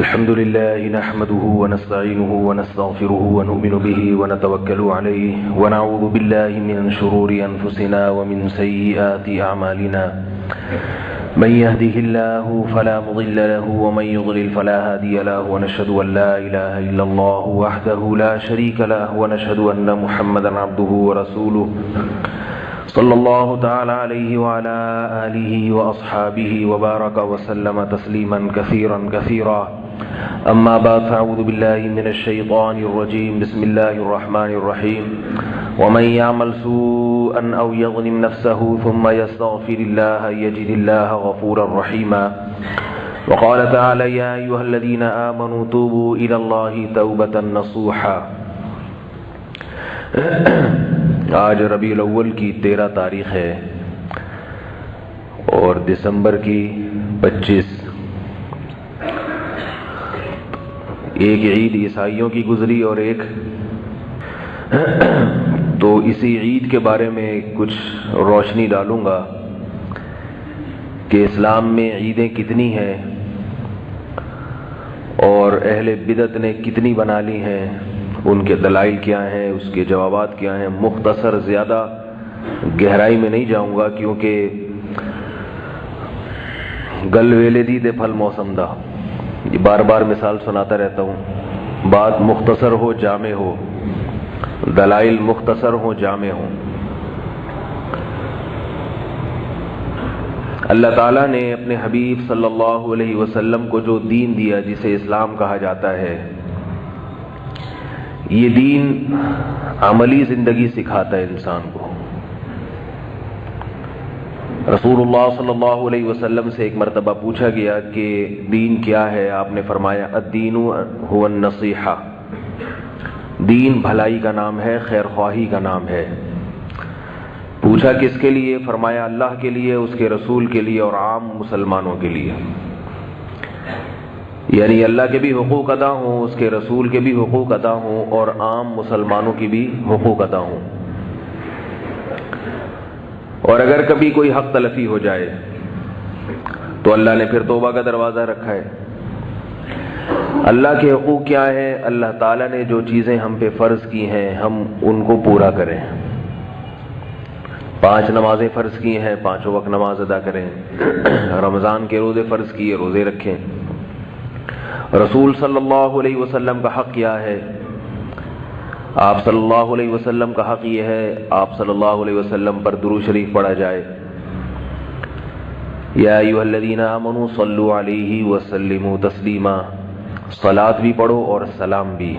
الحمد لله نحمده ونستعينه ونستغفره ونؤمن به ونتوكل عليه ونعوذ بالله من شرور أنفسنا ومن سيئات أعمالنا من يهده الله فلا مضل له ومن يضلل فلا هادي له ونشهد أن لا إله إلا الله وحده لا شريك له ونشهد أن محمدا عبده ورسوله صلى الله تعالى عليه وعلى آله وأصحابه وبارك وسلم تسليما كثيرا كثيرا أما بعد فأعوذ بالله من الشيطان الرجيم بسم الله الرحمن الرحيم ومن يعمل سوءا أو يظلم نفسه ثم يستغفر الله يجد الله غفورا رحيما وقال تعالى يا أيها الذين آمنوا توبوا إلى الله توبة نصوحا. آج ربیع الاول کی 13 تاریخ ہے اور دسمبر کی 25. ایک عید عیسائیوں کی گزری اور ایک تو اسی عید کے بارے میں کچھ روشنی ڈالوں گا کہ اسلام میں عیدیں کتنی ہیں اور اہل بدعت نے کتنی بنا لی ہیں، ان کے دلائل کیا ہیں، اس کے جوابات کیا ہیں. مختصر، زیادہ گہرائی میں نہیں جاؤں گا کیونکہ گل ویلے دی دے پھل موسم دا، یہ بار بار مثال سناتا رہتا ہوں. بات مختصر ہو، جامع ہو، دلائل مختصر ہوں، جامع ہوں. اللہ تعالیٰ نے اپنے حبیب صلی اللہ علیہ وسلم کو جو دین دیا جسے اسلام کہا جاتا ہے، یہ دین عملی زندگی سکھاتا ہے انسان کو. رسول اللہ صلی اللہ علیہ وسلم سے ایک مرتبہ پوچھا گیا کہ دین کیا ہے؟ آپ نے فرمایا الدین هو النصیحہ، دین بھلائی کا نام ہے، خیر خواہی کا نام ہے. پوچھا کس کے لیے؟ فرمایا اللہ کے لیے، اس کے رسول کے لیے اور عام مسلمانوں کے لیے. یعنی اللہ کے بھی حقوق ادا ہوں، اس کے رسول کے بھی حقوق ادا ہوں اور عام مسلمانوں کی بھی حقوق ادا ہوں. اور اگر کبھی کوئی حق تلفی ہو جائے تو اللہ نے پھر توبہ کا دروازہ رکھا ہے. اللہ کے حقوق کیا ہے؟ اللہ تعالیٰ نے جو چیزیں ہم پہ فرض کی ہیں ہم ان کو پورا کریں. 5 نمازیں فرض کی ہیں، 5 وقت نماز ادا کریں. رمضان کے روزے فرض کیے، روزے رکھیں. رسول صلی اللہ علیہ وسلم کا حق کیا ہے؟ آپ صلی اللہ علیہ وسلم کا حق یہ ہے آپ صلی اللہ علیہ وسلم پر درود شریف پڑھا جائے. یا ایھا الذین آمنوا صلوا علیہ وسلموا تسلیما. صلاۃ بھی پڑھو اور سلام بھی.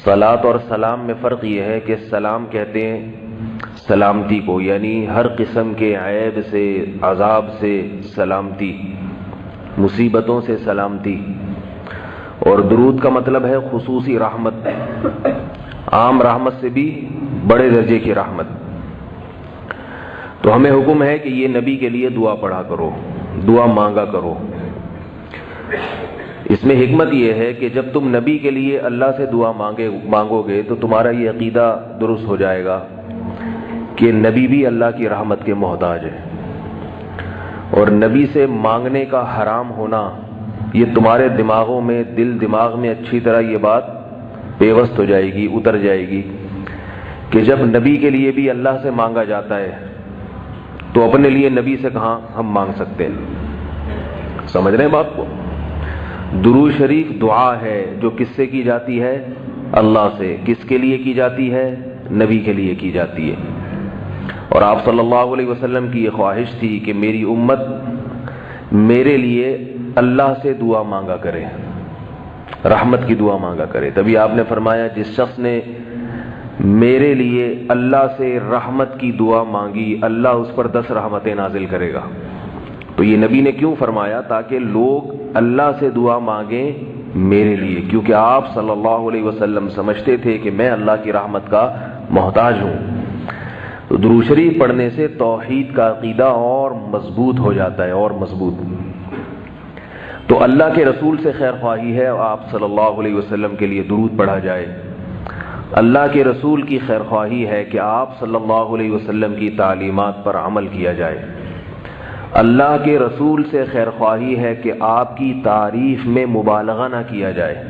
صلاۃ اور سلام میں فرق یہ ہے کہ سلام کہتے ہیں سلامتی کو، یعنی ہر قسم کے عیب سے، عذاب سے سلامتی، مصیبتوں سے سلامتی. اور درود کا مطلب ہے خصوصی رحمت، عام رحمت سے بھی بڑے درجے کی رحمت. تو ہمیں حکم ہے کہ یہ نبی کے لیے دعا پڑھا کرو، دعا مانگا کرو. اس میں حکمت یہ ہے کہ جب تم نبی کے لیے اللہ سے دعا مانگو گے تو تمہارا یہ عقیدہ درست ہو جائے گا کہ نبی بھی اللہ کی رحمت کے محتاج ہے. اور نبی سے مانگنے کا حرام ہونا یہ تمہارے دماغوں میں، دماغ میں اچھی طرح یہ بات پیوست ہو جائے گی، اتر جائے گی کہ جب نبی کے لیے بھی اللہ سے مانگا جاتا ہے تو اپنے لیے نبی سے کہاں ہم مانگ سکتے ہیں. سمجھ رہے ہیں بات کو؟ درود شریف دعا ہے جو کس سے کی جاتی ہے؟ اللہ سے. کس کے لیے کی جاتی ہے؟ نبی کے لیے کی جاتی ہے. اور آپ صلی اللہ علیہ وسلم کی یہ خواہش تھی کہ میری امت میرے لیے اللہ سے دعا مانگا کرے، رحمت کی دعا مانگا کرے. تبھی آپ نے فرمایا جس شخص نے میرے لیے اللہ سے رحمت کی دعا مانگی اللہ اس پر 10 رحمتیں نازل کرے گا. تو یہ نبی نے کیوں فرمایا؟ تاکہ لوگ اللہ سے دعا مانگیں میرے لیے، کیونکہ آپ صلی اللہ علیہ وسلم سمجھتے تھے کہ میں اللہ کی رحمت کا محتاج ہوں. تو درود شریف پڑھنے سے توحید کا عقیدہ اور مضبوط ہو جاتا ہے، اور مضبوط. تو اللہ کے رسول سے خیر خواہی ہے آپ صلی اللہ علیہ وسلم کے لیے درود پڑھا جائے. اللہ کے رسول کی خیر خواہی ہے کہ آپ صلی اللہ علیہ وسلم کی تعلیمات پر عمل کیا جائے. اللہ کے رسول سے خیر خواہی ہے کہ آپ کی تعریف میں مبالغہ نہ کیا جائے۔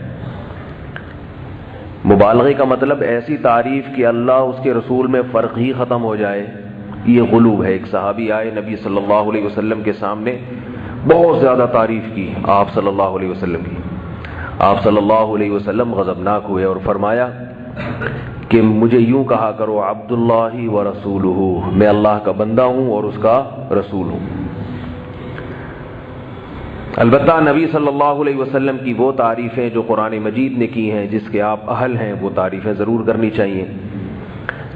مبالغے کا مطلب ایسی تعریف کہ اللہ اس کے رسول میں فرق ہی ختم ہو جائے، یہ غلو ہے۔ ایک صحابی آئے نبی صلی اللہ علیہ وسلم کے سامنے، بہت زیادہ تعریف کی آپ صلی اللہ علیہ وسلم کی۔ آپ صلی اللہ علیہ وسلم غضبناک ہوئے اور فرمایا کہ مجھے یوں کہا کرو عبداللہ و رسولہ، میں اللہ کا بندہ ہوں اور اس کا رسول ہوں۔ البتہ نبی صلی اللہ علیہ وسلم کی وہ تعریفیں جو قرآن مجید نے کی ہیں، جس کے آپ اہل ہیں، وہ تعریفیں ضرور کرنی چاہیے،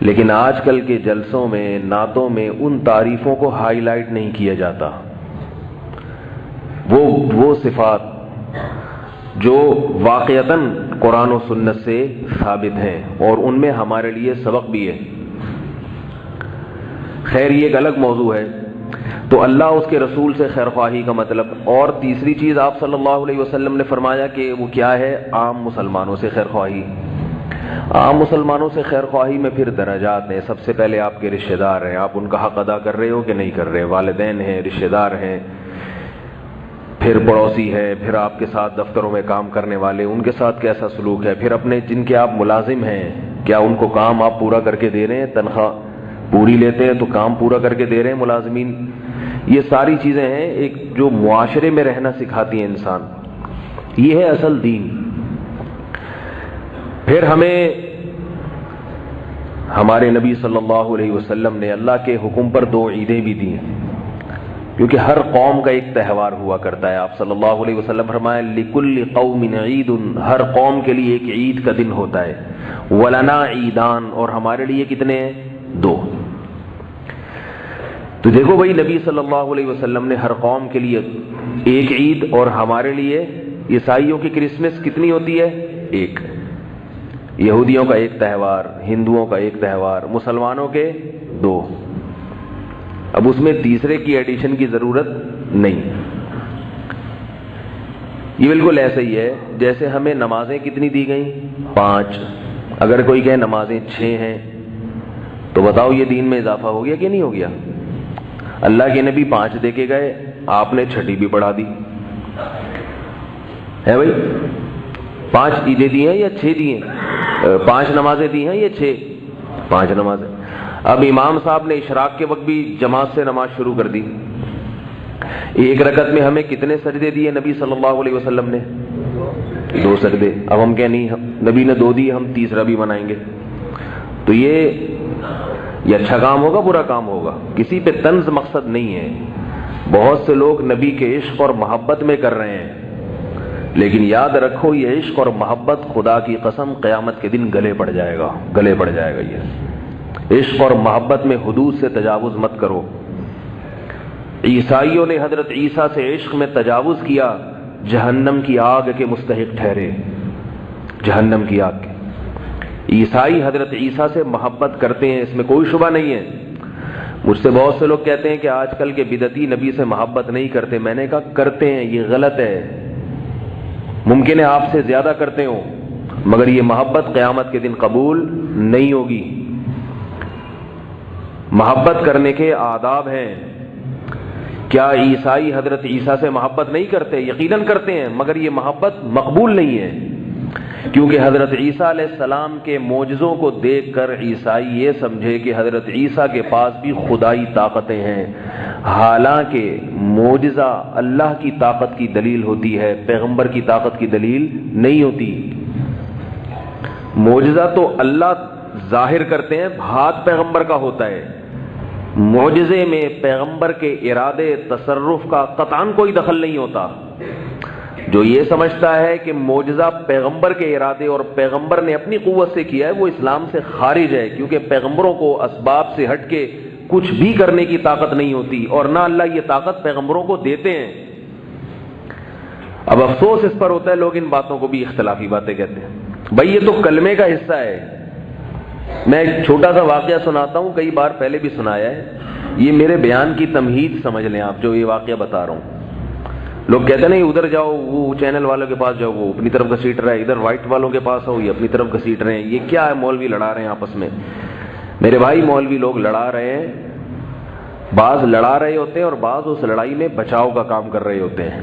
لیکن آج کل کے جلسوں میں، نعتوں میں ان تعریفوں کو ہائی لائٹ نہیں کیا جاتا۔ وہ صفات جو واقعتاً قرآن و سنت سے ثابت ہیں اور ان میں ہمارے لیے سبق بھی ہے۔ خیر یہ ایک الگ موضوع ہے۔ تو اللہ اس کے رسول سے خیر خواہی کا مطلب، اور تیسری چیز آپ صلی اللہ علیہ وسلم نے فرمایا کہ وہ کیا ہے؟ عام مسلمانوں سے خیر خواہی۔ عام مسلمانوں سے خیر خواہی میں پھر درجات ہیں۔ سب سے پہلے آپ کے رشتہ دار ہیں، آپ ان کا حق ادا کر رہے ہو کہ نہیں کر رہے، والدین ہیں، رشتہ دار ہیں، پھر پڑوسی ہے، پھر آپ کے ساتھ دفتروں میں کام کرنے والے، ان کے ساتھ کیسا سلوک ہے، پھر اپنے جن کے آپ ملازم ہیں، کیا ان کو کام آپ پورا کر کے دے رہے ہیں؟ تنخواہ پوری لیتے ہیں تو کام پورا کر کے دے رہے ہیں ملازمین؟ یہ ساری چیزیں ہیں ایک جو معاشرے میں رہنا سکھاتی ہیں انسان۔ یہ ہے اصل دین۔ پھر ہمیں ہمارے نبی صلی اللہ علیہ وسلم نے اللہ کے حکم پر 2 عیدیں بھی دی ہیں، کیونکہ ہر قوم کا ایک تہوار ہوا کرتا ہے۔ آپ صلی اللہ علیہ وسلم فرمائے لِكُلِّ قَوْمٍ عِيدٌ، ہر قوم کے لیے ایک عید کا دن ہوتا ہے۔ وَلَنَا عِيدان، اور ہمارے لیے کتنے ہیں؟ 2۔ تو دیکھو بھائی، نبی صلی اللہ علیہ وسلم نے ہر قوم کے لیے ایک عید، اور ہمارے لیے عیسائیوں کی کرسمس کتنی ہوتی ہے؟ 1۔ یہودیوں کا ایک تہوار، ہندوؤں کا ایک تہوار، مسلمانوں کے 2۔ اب اس میں تیسرے کی ایڈیشن کی ضرورت نہیں۔ یہ بالکل ایسا ہی ہے جیسے ہمیں نمازیں کتنی دی گئیں؟ 5۔ اگر کوئی کہے نمازیں 6 ہیں تو بتاؤ یہ دین میں اضافہ ہو گیا کہ نہیں ہو گیا؟ اللہ کے نبی 5 دے کے گئے، آپ نے 6 بھی بڑھا دی ہے بھائی۔ 5 عیدیں دی ہیں یا 6 دی ہیں؟ 5 نمازیں دی ہیں یا 6؟ 5 نمازیں۔ اب امام صاحب نے اشراق کے وقت بھی جماعت سے نماز شروع کر دی۔ ایک رکعت میں ہمیں کتنے سجدے دیے نبی صلی اللہ علیہ وسلم نے؟ 2 سجدے۔ اب ہم کیا نہیں، نبی نے 2 دیے، ہم تیسرا بھی بنائیں گے؟ تو یہ اچھا کام ہوگا، برا کام ہوگا؟ کسی پہ طنز مقصد نہیں ہے۔ بہت سے لوگ نبی کے عشق اور محبت میں کر رہے ہیں، لیکن یاد رکھو یہ عشق اور محبت خدا کی قسم قیامت کے دن گلے پڑ جائے گا، گلے پڑ جائے گا۔ یہ عشق اور محبت میں حدود سے تجاوز مت کرو۔ عیسائیوں نے حضرت عیسیٰ سے عشق میں تجاوز کیا، جہنم کی آگ کے مستحق ٹھہرے، جہنم کی آگ کے۔ عیسائی حضرت عیسیٰ سے محبت کرتے ہیں، اس میں کوئی شبہ نہیں ہے۔ مجھ سے بہت سے لوگ کہتے ہیں کہ آج کل کے بدعتی نبی سے محبت نہیں کرتے۔ میں نے کہا کرتے ہیں، یہ غلط ہے۔ ممکن ہے آپ سے زیادہ کرتے ہوں، مگر یہ محبت قیامت کے دن قبول نہیں ہوگی۔ محبت کرنے کے آداب ہیں۔ کیا عیسائی حضرت عیسیٰ سے محبت نہیں کرتے؟ یقیناً کرتے ہیں، مگر یہ محبت مقبول نہیں ہے، کیونکہ حضرت عیسیٰ علیہ السلام کے معجزوں کو دیکھ کر عیسائی یہ سمجھے کہ حضرت عیسیٰ کے پاس بھی خدائی طاقتیں ہیں، حالانکہ معجزہ اللہ کی طاقت کی دلیل ہوتی ہے، پیغمبر کی طاقت کی دلیل نہیں ہوتی۔ معجزہ تو اللہ ظاہر کرتے ہیں، ہاتھ پیغمبر کا ہوتا ہے۔ معجزے میں پیغمبر کے ارادے تصرف کا قطعاً کوئی دخل نہیں ہوتا۔ جو یہ سمجھتا ہے کہ معجزہ پیغمبر کے ارادے اور پیغمبر نے اپنی قوت سے کیا ہے، وہ اسلام سے خارج ہے، کیونکہ پیغمبروں کو اسباب سے ہٹ کے کچھ بھی کرنے کی طاقت نہیں ہوتی، اور نہ اللہ یہ طاقت پیغمبروں کو دیتے ہیں۔ اب افسوس اس پر ہوتا ہے، لوگ ان باتوں کو بھی اختلافی باتیں کہتے ہیں۔ بھائی یہ تو کلمے کا حصہ ہے۔ میں ایک چھوٹا سا واقعہ سناتا ہوں، کئی بار پہلے بھی سنایا ہے، یہ میرے بیان کی تمہید سمجھ لیں آپ، جو یہ واقعہ بتا رہا ہوں۔ لوگ کہتے ہیں نہیں ادھر جاؤ، وہ چینل والوں کے پاس جاؤ، وہ اپنی طرف گھسیٹ رہا ہے، ادھر وائٹ والوں کے پاس ہو، یہ اپنی طرف گھسیٹ رہے ہیں، یہ کیا ہے؟ مولوی لڑا رہے ہیں آپس میں۔ میرے بھائی مولوی لوگ لڑا رہے ہیں بعض لڑا رہے ہوتے ہیں اور بعض اس لڑائی میں بچاؤ کا کام کر رہے ہوتے ہیں.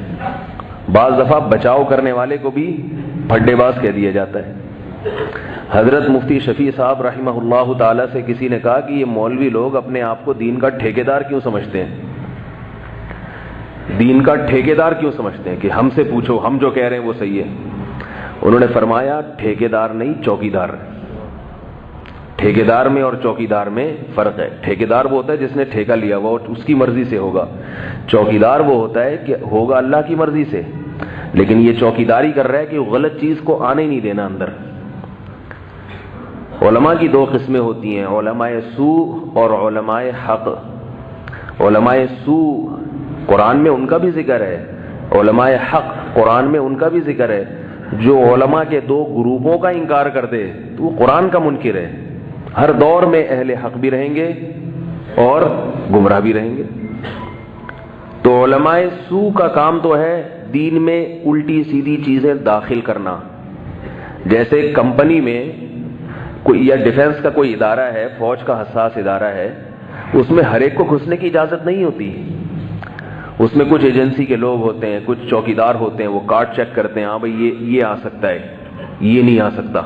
بعض دفعہ بچاؤ کرنے والے کو بھی پھڈے باز کہہ دیا جاتا ہے. حضرت مفتی شفیع صاحب رحمہ اللہ تعالی سے کسی نے کہا کہ یہ مولوی لوگ اپنے آپ کو دین کا ٹھیکیدار کیوں سمجھتے ہیں؟ دین کا ٹھیکیدار کیوں سمجھتے ہیں کہ ہم سے پوچھو، ہم جو کہہ رہے ہیں وہ صحیح ہے. انہوں نے فرمایا ٹھیکیدار نہیں، چوکیدار. ٹھیکیدار میں اور چوکیدار میں فرق ہے. ٹھیکیدار وہ ہوتا ہے جس نے ٹھیکہ لیا ہوا اور اس کی مرضی سے ہوگا. چوکیدار وہ ہوتا ہے کہ ہوگا اللہ کی مرضی سے، لیکن یہ چوکیداری کر رہا ہے کہ وہ غلط چیز کو آنے نہیں دینا اندر. علماء کی دو قسمیں ہوتی ہیں، علماء سوء اور علماء حق. علماء سوء قرآن میں ان کا بھی ذکر ہے، علماء حق قرآن میں ان کا بھی ذکر ہے. جو علماء کے دو گروپوں کا انکار کر دے تو وہ قرآن کا منکر ہے. ہر دور میں اہل حق بھی رہیں گے اور گمراہ بھی رہیں گے. تو علماء سوء کا کام تو ہے دین میں الٹی سیدھی چیزیں داخل کرنا. جیسے کمپنی میں کوئی یا ڈیفنس کا کوئی ادارہ ہے، فوج کا حساس ادارہ ہے، اس میں ہر ایک کو گھسنے کی اجازت نہیں ہوتی. اس میں کچھ ایجنسی کے لوگ ہوتے ہیں، کچھ چوکیدار ہوتے ہیں، وہ کارڈ چیک کرتے ہیں، ہاں بھائی یہ آ سکتا ہے، یہ نہیں آ سکتا.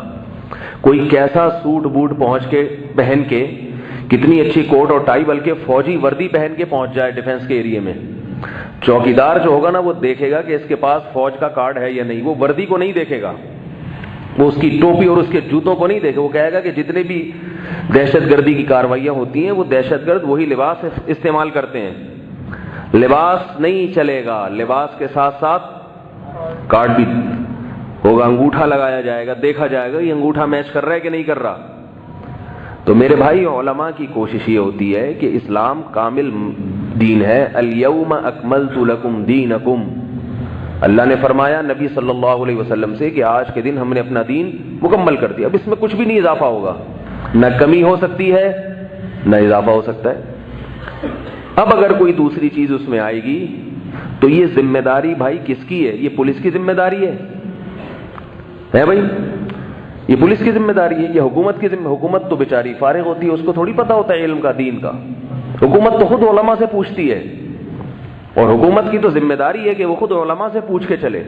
کوئی کیسا سوٹ بوٹ پہن کے کتنی اچھی کوٹ اور ٹائی، بلکہ فوجی وردی پہن کے پہنچ جائے ڈیفنس کے ایریے میں، چوکیدار جو ہوگا نا وہ دیکھے گا کہ اس کے پاس فوج کا کارڈ ہے یا نہیں. وہ وردی کو نہیں دیکھے گا، وہ اس کی ٹوپی اور اس کے جوتوں کو نہیں دیکھے. وہ کہے گا کہ جتنے بھی دہشت گردی کی کاروائیاں ہوتی ہیں وہ دہشت گرد وہی لباس استعمال کرتے ہیں. لباس نہیں چلے گا، لباس کے ساتھ ساتھ کارڈ بھی ہوگا، انگوٹھا لگایا جائے گا، دیکھا جائے گا یہ انگوٹھا میچ کر رہا ہے کہ نہیں کر رہا. تو میرے بھائی علماء کی کوشش یہ ہوتی ہے کہ اسلام کامل دین ہے. الیوم اکملت لکم دینکم، اللہ نے فرمایا نبی صلی اللہ علیہ وسلم سے کہ آج کے دن ہم نے اپنا دین مکمل کر دیا. اب اس میں کچھ بھی نہیں اضافہ ہوگا، نہ کمی ہو سکتی ہے نہ اضافہ ہو سکتا ہے. اب اگر کوئی دوسری چیز اس میں آئے گی تو یہ ذمہ داری بھائی کس کی ہے؟ یہ پولیس کی ذمہ داری ہے بھائی، یہ پولیس کی ذمہ داری ہے، یہ حکومت کی ذمہ. حکومت تو بیچاری فارغ ہوتی ہے، اس کو تھوڑی پتہ ہوتا ہے علم کا، دین کا. حکومت تو خود علماء سے پوچھتی ہے، اور حکومت کی تو ذمہ داری ہے کہ وہ خود علماء سے پوچھ کے چلے.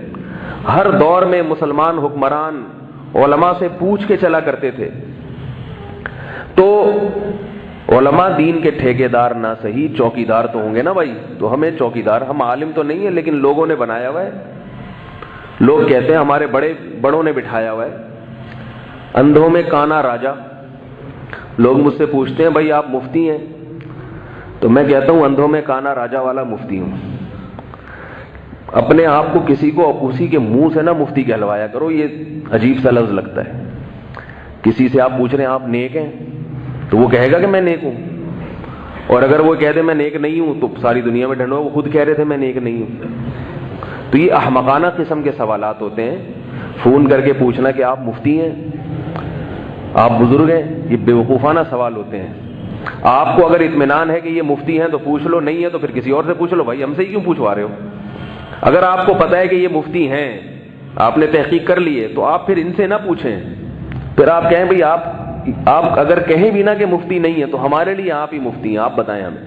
ہر دور میں مسلمان حکمران علماء سے پوچھ کے چلا کرتے تھے. تو علماء دین کے ٹھیکیدار نہ صحیح چوکیدار تو ہوں گے نا بھائی. تو ہمیں چوکیدار، ہم عالم تو نہیں ہیں لیکن لوگوں نے بنایا ہوا ہے. لوگ کہتے ہیں ہمارے بڑوں نے بٹھایا ہوا ہے. اندھوں میں کانا راجا. لوگ مجھ سے پوچھتے ہیں بھائی آپ مفتی ہیں؟ تو میں کہتا ہوں اندھوں میں کانا راجا والا مفتی ہوں. اپنے آپ کو کسی کو اسی کے منہ سے نہ مفتی کہلوایا کرو، یہ عجیب سا لفظ لگتا ہے. کسی سے آپ پوچھ رہے ہیں آپ نیک ہیں تو وہ کہے گا کہ میں نیک ہوں، اور اگر وہ کہہ دے میں نیک نہیں ہوں تو ساری دنیا میں ڈھنڈو وہ خود کہہ رہے تھے میں نیک نہیں ہوں. تو یہ احمقانہ قسم کے سوالات ہوتے ہیں. فون کر کے پوچھنا کہ آپ مفتی ہیں، آپ بزرگ ہیں، یہ بیوقوفانہ سوال ہوتے ہیں. آپ کو اگر اطمینان ہے کہ یہ مفتی ہیں تو پوچھ لو، نہیں ہے تو پھر کسی اور سے پوچھ لو. بھائی ہم سے ہی کیوں پوچھوا رہے ہو؟ اگر آپ کو پتہ ہے کہ یہ مفتی ہیں، آپ نے تحقیق کر لی ہے، تو آپ پھر ان سے نہ پوچھیں. پھر آپ کہیں بھئی آپ اگر کہیں بھی نہ کہ مفتی نہیں ہے تو ہمارے لیے آپ ہی مفتی ہیں، آپ بتائیں ہمیں.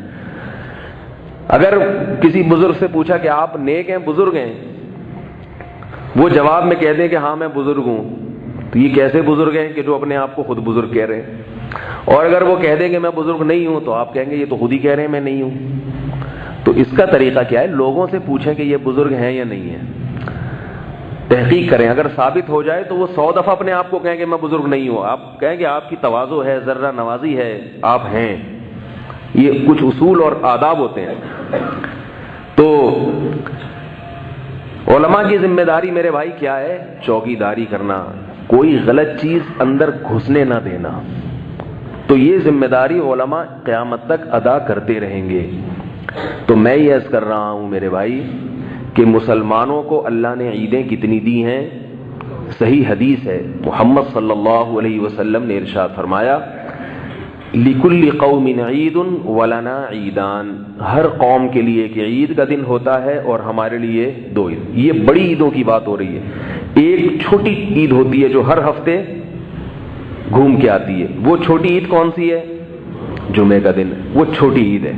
اگر کسی بزرگ سے پوچھا کہ آپ نیک ہیں بزرگ ہیں، وہ جواب میں کہہ دیں کہ ہاں میں بزرگ ہوں، تو یہ کیسے بزرگ ہیں کہ جو اپنے آپ کو خود بزرگ کہہ رہے ہیں؟ اور اگر وہ کہہ دیں کہ میں بزرگ نہیں ہوں تو آپ کہیں گے یہ تو خود ہی کہہ رہے ہیں میں نہیں ہوں. تو اس کا طریقہ کیا ہے؟ لوگوں سے پوچھیں کہ یہ بزرگ ہیں یا نہیں ہیں، تحقیق کریں. اگر ثابت ہو جائے تو وہ 100 دفعہ اپنے آپ کو کہیں کہ میں بزرگ نہیں ہوں. آپ کہیں کہ آپ کی تواضع ہے، ذرہ نوازی ہے، آپ ہیں. یہ کچھ اصول اور آداب ہوتے ہیں. تو علماء کی ذمہ داری میرے بھائی کیا ہے؟ چوکیداری کرنا، کوئی غلط چیز اندر گھسنے نہ دینا. تو یہ ذمہ داری علماء قیامت تک ادا کرتے رہیں گے. تو میں یہ عرض کر رہا ہوں میرے بھائی کہ مسلمانوں کو اللہ نے عیدیں کتنی دی ہیں؟ صحیح حدیث ہے، محمد صلی اللہ علیہ وسلم نے ارشاد فرمایا لِكُلِّ قَوْمٍ عِيدٌ وَلَنَا عِيدان. ہر قوم کے لیے ایک عید کا دن ہوتا ہے اور ہمارے لیے 2 عید. یہ بڑی عیدوں کی بات ہو رہی ہے. ایک چھوٹی عید ہوتی ہے جو ہر ہفتے گھوم کے آتی ہے. وہ چھوٹی عید کون سی ہے؟ جمعے کا دن، وہ چھوٹی عید ہے.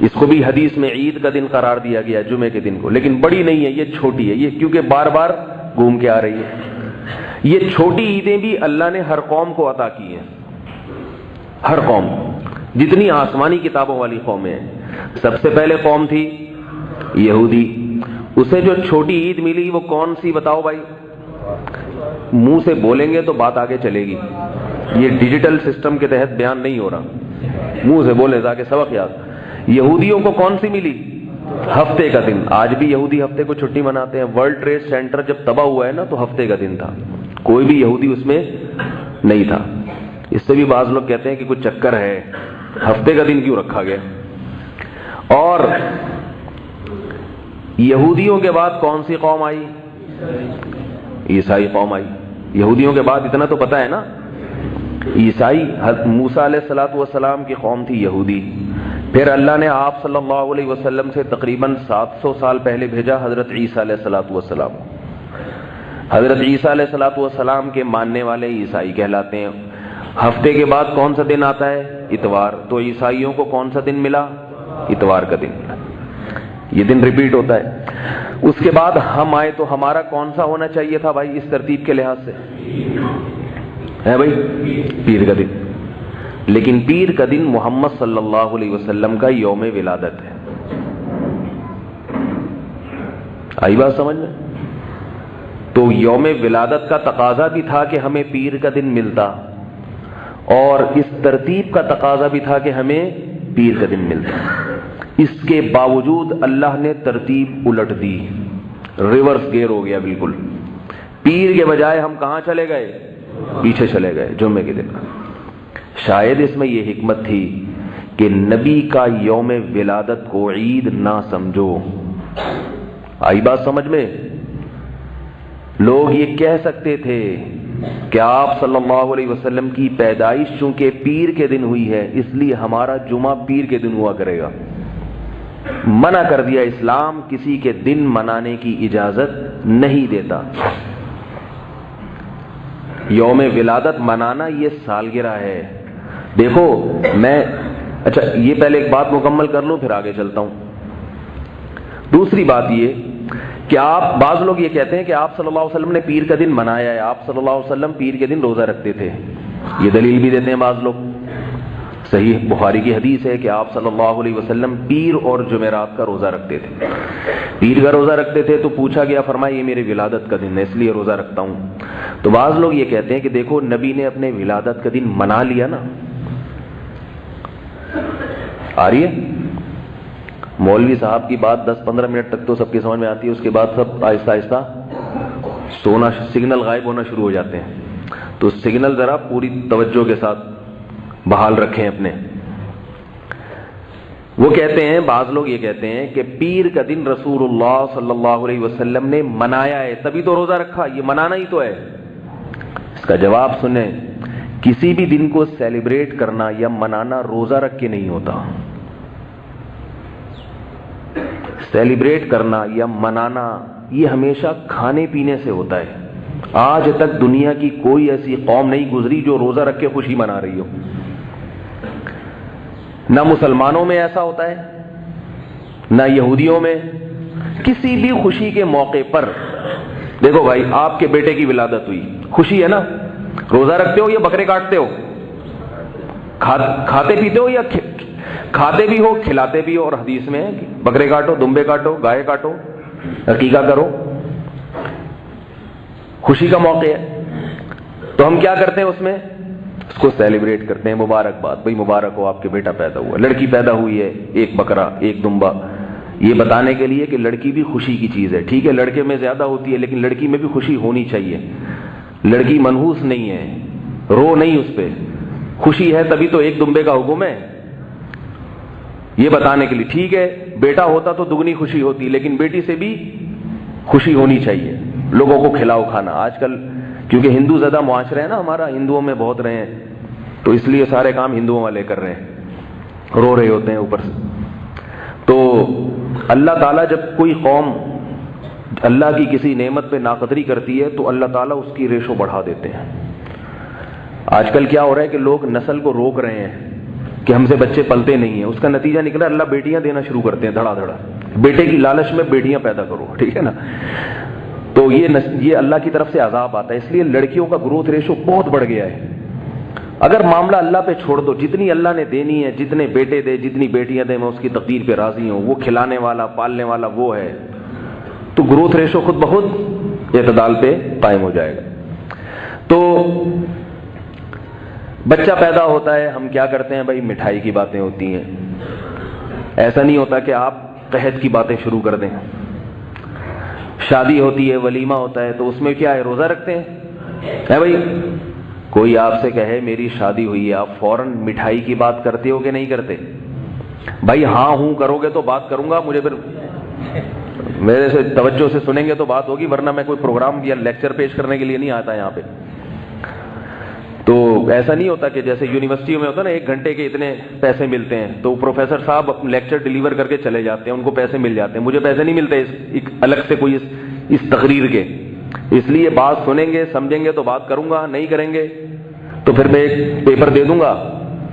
اس کو بھی حدیث میں عید کا دن قرار دیا گیا، جمعے کے دن کو، لیکن بڑی نہیں ہے، یہ چھوٹی ہے، یہ کیونکہ بار بار گھوم کے آ رہی ہے۔ یہ چھوٹی عیدیں بھی اللہ نے ہر قوم کو عطا کی ہیں، ہر قوم، جتنی آسمانی کتابوں والی قومیں ہیں۔ سب سے پہلے قوم تھی یہودی، اسے جو چھوٹی عید ملی وہ کون سی بتاؤ بھائی؟ منہ سے بولیں گے تو بات آگے چلے گی، یہ ڈیجیٹل سسٹم کے تحت بیان نہیں ہو رہا، منہ سے بولے تاکہ سبق یاد۔ یہودیوں کو کون سی ملی؟ ہفتے کا دن۔ آج بھی یہودی ہفتے کو چھٹی مناتے ہیں۔ ورلڈ ٹریڈ سینٹر جب تباہ ہوا ہے نا تو ہفتے کا دن تھا، کوئی بھی یہودی اس میں نہیں تھا۔ اس سے بھی بعض لوگ کہتے ہیں کہ کچھ چکر ہے، ہفتے کا دن کیوں رکھا گیا؟ اور یہودیوں کے بعد کون سی قوم آئی؟ عیسائی قوم آئی۔ یہودیوں کے بعد اتنا تو پتا ہے نا، عیسائی، موسیٰ علیہ الصلوۃ والسلام کی قوم تھی یہودی۔ پھر اللہ نے آپ صلی اللہ علیہ وسلم سے تقریباً 700 سال پہلے بھیجا حضرت عیسیٰ علیہ الصلوۃ والسلام۔ حضرت عیسیٰ علیہ الصلوۃ والسلام کے ماننے والے عیسائی کہلاتے ہیں۔ ہفتے کے بعد کون سا دن آتا ہے؟ اتوار۔ تو عیسائیوں کو کون سا دن ملا؟ اتوار کا دن ملا۔ یہ دن ریپیٹ ہوتا ہے۔ اس کے بعد ہم آئے تو ہمارا کون سا ہونا چاہیے تھا بھائی اس ترتیب کے لحاظ سے؟ ہے بھائی پیر کا دن۔ لیکن پیر کا دن محمد صلی اللہ علیہ وسلم کا یوم ولادت ہے۔ آئی بات سمجھ میں؟ تو یوم ولادت کا تقاضا بھی تھا کہ ہمیں پیر کا دن ملتا، اور اس ترتیب کا تقاضا بھی تھا کہ ہمیں پیر کا دن ملتا۔ اس کے باوجود اللہ نے ترتیب الٹ دی، ریورس گیئر ہو گیا بالکل۔ پیر کے بجائے ہم کہاں چلے گئے؟ پیچھے چلے گئے، جمعے کے دن۔ شاید اس میں یہ حکمت تھی کہ نبی کا یوم ولادت کو عید نہ سمجھو۔ آئی بات سمجھ میں؟ لوگ یہ کہہ سکتے تھے کہ آپ صلی اللہ علیہ وسلم کی پیدائش چونکہ پیر کے دن ہوئی ہے اس لیے ہمارا جمعہ پیر کے دن ہوا کرے گا۔ منع کر دیا، اسلام کسی کے دن منانے کی اجازت نہیں دیتا۔ یوم ولادت منانا یہ سالگرہ ہے۔ دیکھو اچھا یہ پہلے ایک بات مکمل کر لوں پھر آگے چلتا ہوں۔ دوسری بات یہ کہ بعض لوگ یہ کہتے ہیں کہ آپ صلی اللہ علیہ وسلم نے پیر کا دن منایا ہے، آپ صلی اللہ علیہ وسلم پیر کے دن روزہ رکھتے تھے۔ یہ دلیل بھی دیتے ہیں بعض لوگ۔ صحیح بخاری کی حدیث ہے کہ آپ صلی اللہ علیہ وسلم پیر اور جمعرات کا روزہ رکھتے تھے۔ پیر کا روزہ رکھتے تھے تو پوچھا گیا، فرمایا یہ میرے ولادت کا دن ہے اس لیے روزہ رکھتا ہوں۔ تو بعض لوگ یہ کہتے ہیں کہ دیکھو نبی نے اپنے ولادت کا دن منا لیا نا۔ آ رہی ہے؟ مولوی صاحب کی بات 10-15 منٹ تک تو سب کی سمجھ میں آتی ہے، اس کے بعد سب آہستہ آہستہ سونا، سگنل غائب ہونا شروع ہو جاتے ہیں۔ تو سگنل ذرا پوری توجہ کے ساتھ بحال رکھیں اپنے۔ وہ کہتے ہیں، بعض لوگ یہ کہتے ہیں کہ پیر کا دن رسول اللہ صلی اللہ علیہ وسلم نے منایا ہے تبھی تو روزہ رکھا، یہ منانا ہی تو ہے۔ اس کا جواب سنیں، کسی بھی دن کو سیلیبریٹ کرنا یا منانا روزہ رکھ کے نہیں ہوتا۔ سیلیبریٹ کرنا یا منانا یہ ہمیشہ کھانے پینے سے ہوتا ہے۔ آج تک دنیا کی کوئی ایسی قوم نہیں گزری جو روزہ رکھ کے خوشی منا رہی ہو۔ نہ مسلمانوں میں ایسا ہوتا ہے، نہ یہودیوں میں۔ کسی بھی خوشی کے موقع پر دیکھو بھائی، آپ کے بیٹے کی ولادت ہوئی، خوشی ہے نا، روزہ رکھتے ہو یا بکرے کاٹتے ہو؟ کھاتے پیتے ہو یا کھاتے بھی ہو کھلاتے بھی ہو؟ اور حدیث میں ہے کہ بکرے کاٹو، دمبے کاٹو، گائے کاٹو، عقیقہ کرو، خوشی کا موقع ہے۔ تو ہم کیا کرتے ہیں اس میں؟ اس کو سیلیبریٹ کرتے ہیں، مبارکباد، بھئی مبارک ہو آپ کے بیٹا پیدا ہوا، لڑکی پیدا ہوئی ہے، ایک بکرا ایک دمبا، یہ بتانے کے لیے کہ لڑکی بھی خوشی کی چیز ہے۔ ٹھیک ہے لڑکے میں زیادہ ہوتی ہے لیکن لڑکی میں بھی خوشی ہونی چاہیے۔ لڑکی منحوس نہیں ہے، رو نہیں اس پہ، خوشی ہے تبھی تو ایک دمبے کا حکم ہے، یہ بتانے کے لیے۔ ٹھیک ہے بیٹا ہوتا تو دگنی خوشی ہوتی لیکن بیٹی سے بھی خوشی ہونی چاہیے۔ لوگوں کو کھلاؤ کھانا، آج کل کیونکہ ہندو زدہ معاشرہ ہے نا ہمارا، ہندوؤں میں بہت رہے ہیں تو اس لیے سارے کام ہندوؤں والے کر رہے ہیں، رو رہے ہوتے ہیں اوپر سے۔ تو اللہ تعالیٰ جب کوئی قوم اللہ کی کسی نعمت پہ ناقدری کرتی ہے تو اللہ تعالیٰ اس کی ریشو بڑھا دیتے ہیں۔ آج کل کیا ہو رہا ہے کہ لوگ نسل کو روک رہے ہیں کہ ہم سے بچے پلتے نہیں ہیں، اس کا نتیجہ نکلا اللہ بیٹیاں دینا شروع کرتے ہیں دھڑا دھڑا، بیٹے کی لالچ میں بیٹیاں پیدا کرو، ٹھیک ہے نا. تو یہ اللہ کی طرف سے عذاب آتا ہے. اس لیے لڑکیوں کا گروتھ ریشو بہت بڑھ گیا ہے. اگر معاملہ اللہ پہ چھوڑ دو، جتنی اللہ نے دینی ہے، جتنے بیٹے دے جتنی بیٹیاں دے، میں اس کی تقدیر پہ راضی ہوں، وہ کھلانے والا پالنے والا وہ ہے، تو گروتھ ریشو خود بخود اعتدال پہ قائم ہو جائے گا. تو بچہ پیدا ہوتا ہے، ہم کیا کرتے ہیں بھائی؟ مٹھائی کی باتیں ہوتی ہیں. ایسا نہیں ہوتا کہ آپ قحط کی باتیں شروع کر دیں. شادی ہوتی ہے، ولیمہ ہوتا ہے، تو اس میں کیا ہے؟ روزہ رکھتے ہیں. ہے بھائی؟ کوئی آپ سے کہے میری شادی ہوئی ہے، آپ فوراً مٹھائی کی بات کرتے ہو کہ نہیں کرتے؟ بھائی ہاں ہوں کرو گے تو بات کروں گا، مجھے پھر میرے سے توجہ سے سنیں گے تو بات ہوگی، ورنہ میں کوئی پروگرام یا لیکچر پیش کرنے کے لیے نہیں آتا یہاں پہ. تو ایسا نہیں ہوتا کہ جیسے یونیورسٹیوں میں ہوتا نا 1 گھنٹے کے اتنے پیسے ملتے ہیں، تو پروفیسر صاحب لیکچر ڈیلیور کر کے چلے جاتے ہیں، ان کو پیسے مل جاتے ہیں. مجھے پیسے نہیں ملتے الگ سے کوئی اس تقریر کے. اس لیے بات سنیں گے سمجھیں گے تو بات کروں گا، نہیں کریں گے تو پھر میں ایک پیپر دے دوں گا،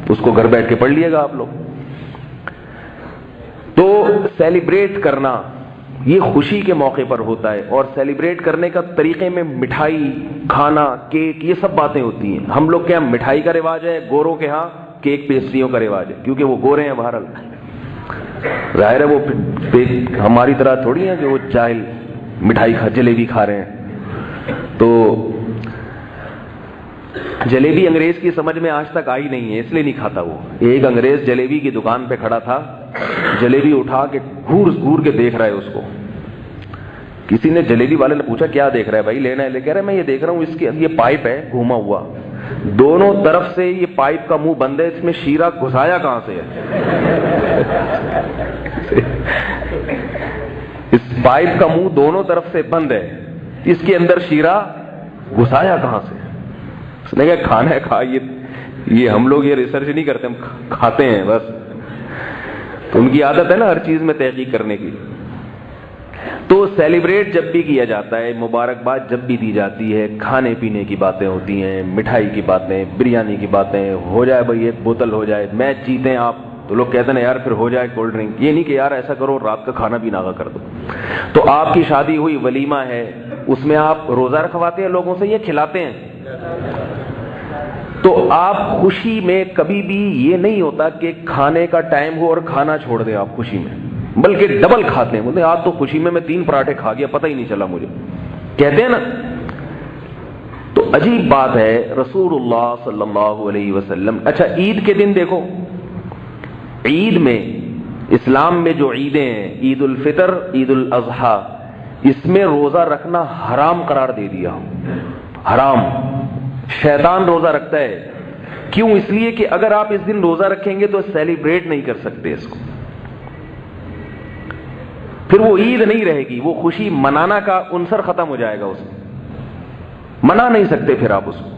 اس کو گھر بیٹھ کے پڑھ لیے گا آپ لوگ. تو سیلیبریٹ کرنا یہ خوشی کے موقع پر ہوتا ہے، اور سیلیبریٹ کرنے کا طریقے میں مٹھائی کھانا، کیک، یہ سب باتیں ہوتی ہیں. ہم لوگ کے یہاں مٹھائی کا رواج ہے، گوروں کے ہاں کیک پیسٹریوں کا رواج ہے، کیونکہ وہ گورے ہیں بہرحال. ظاہر ہے وہ ہماری طرح تھوڑی ہیں کہ وہ جاہل مٹھائی جلیبی کھا رہے ہیں. تو جلیبی انگریز کی سمجھ میں آج تک آئی نہیں ہے، اس لیے نہیں کھاتا وہ. ایک انگریز جلیبی کی دکان پہ کھڑا تھا، جلیبی اٹھا کے گھور کے دیکھ رہا ہے اس کو. کسی نے جلیبی والے نے پوچھا کیا دیکھ رہا ہے بھائی؟ لینا ہے؟ لے کہہ رہا ہے میں یہ دیکھ رہا ہوں اس کے یہ پائپ ہے گھوما ہوا، دونوں طرف سے یہ پائپ کا منہ بند ہے، اس میں شیرہ گھسایا کہاں سے ہے؟ اس پائپ کا منہ دونوں طرف سے بند ہے، اس کے اندر شیرہ گھسایا کہاں سے؟ اس نے کہا کھانا ہے کھا. یہ ہم لوگ یہ ریسرچ نہیں کرتے، ہم کھاتے ہیں بس. تو ان کی عادت ہے نا ہر چیز میں تحقیق کرنے کی. تو سیلیبریٹ جب بھی کیا جاتا ہے، مبارکباد جب بھی دی جاتی ہے، کھانے پینے کی باتیں ہوتی ہیں، مٹھائی کی باتیں، بریانی کی باتیں، ہو جائے بھائی 1 بوتل ہو جائے، میچ جیتے آپ تو لوگ کہتے ہیں یار پھر ہو جائے کولڈ ڈرنک. یہ نہیں کہ یار ایسا کرو رات کا کھانا بھی ناغا کر دو. تو آپ کی شادی ہوئی، ولیمہ ہے، اس میں آپ روزہ رکھواتے ہیں لوگوں سے یا کھلاتے ہیں؟ تو آپ خوشی میں کبھی بھی یہ نہیں ہوتا کہ کھانے کا ٹائم ہو اور کھانا چھوڑ دیں آپ خوشی میں، بلکہ ڈبل کھاتے ہیں. بولتے آج تو خوشی میں 3 پراٹھے کھا گیا، پتہ ہی نہیں چلا مجھے، کہتے ہیں نا. تو عجیب بات ہے رسول اللہ صلی اللہ علیہ وسلم. اچھا عید کے دن دیکھو، عید میں اسلام میں جو عیدیں ہیں، عید الفطر، عید الاضحیٰ، اس میں روزہ رکھنا حرام قرار دے دیا. حرام. شیطان روزہ رکھتا ہے. کیوں؟ اس لیے کہ اگر آپ اس دن روزہ رکھیں گے تو سیلیبریٹ نہیں کر سکتے اس کو، پھر وہ عید نہیں رہے گی، وہ خوشی منانا کا عنصر ختم ہو جائے گا، اس میں منا نہیں سکتے پھر آپ اس کو.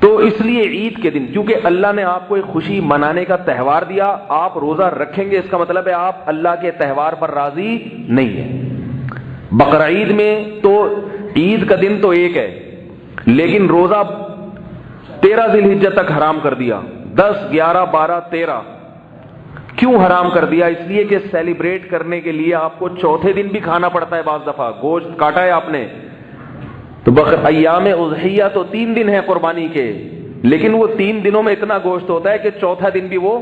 تو اس لیے عید کے دن، کیونکہ اللہ نے آپ کو ایک خوشی منانے کا تہوار دیا، آپ روزہ رکھیں گے، اس کا مطلب ہے آپ اللہ کے تہوار پر راضی نہیں ہیں. بقرعید میں تو عید کا دن تو ایک ہے، لیکن روزہ 13 ذی الحجہ تک حرام کر دیا. 10 11 12 13 کیوں حرام کر دیا؟ اس لیے کہ سیلیبریٹ کرنے کے لیے آپ کو چوتھے دن بھی کھانا پڑتا ہے. بعض دفعہ گوشت کاٹا ہے آپ نے تو ایام اضحیہ تو 3 دن ہے قربانی کے، لیکن وہ 3 دنوں میں اتنا گوشت ہوتا ہے کہ چوتھا دن بھی وہ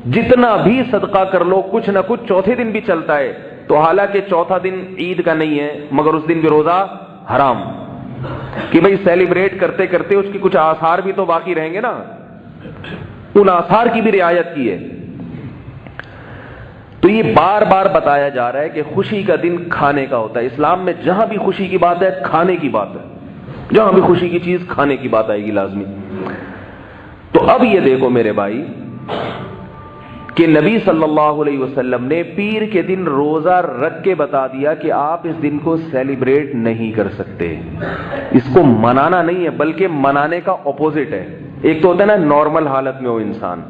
جتنا بھی صدقہ کر لو کچھ نہ کچھ چوتھے دن بھی چلتا ہے. تو حالانکہ چوتھا دن عید کا نہیں ہے، مگر اس دن بھی روزہ حرام، کہ بھئی سیلیبریٹ کرتے کرتے اس کی کچھ آثار بھی تو باقی رہیں گے نا، ان آثار کی بھی رعایت کی ہے. تو یہ بار بار بتایا جا رہا ہے کہ خوشی کا دن کھانے کا ہوتا ہے. اسلام میں جہاں بھی خوشی کی بات ہے کھانے کی بات ہے، جہاں بھی خوشی کی چیز کھانے کی بات آئے گی لازمی. تو اب یہ دیکھو میرے بھائی کہ نبی صلی اللہ علیہ وسلم نے پیر کے دن روزہ رکھ کے بتا دیا کہ آپ اس دن کو سیلیبریٹ نہیں کر سکتے. اس کو منانا نہیں ہے بلکہ منانے کا اپوزٹ ہے. ایک تو ہوتا ہے نا نارمل حالت میں ہو انسان،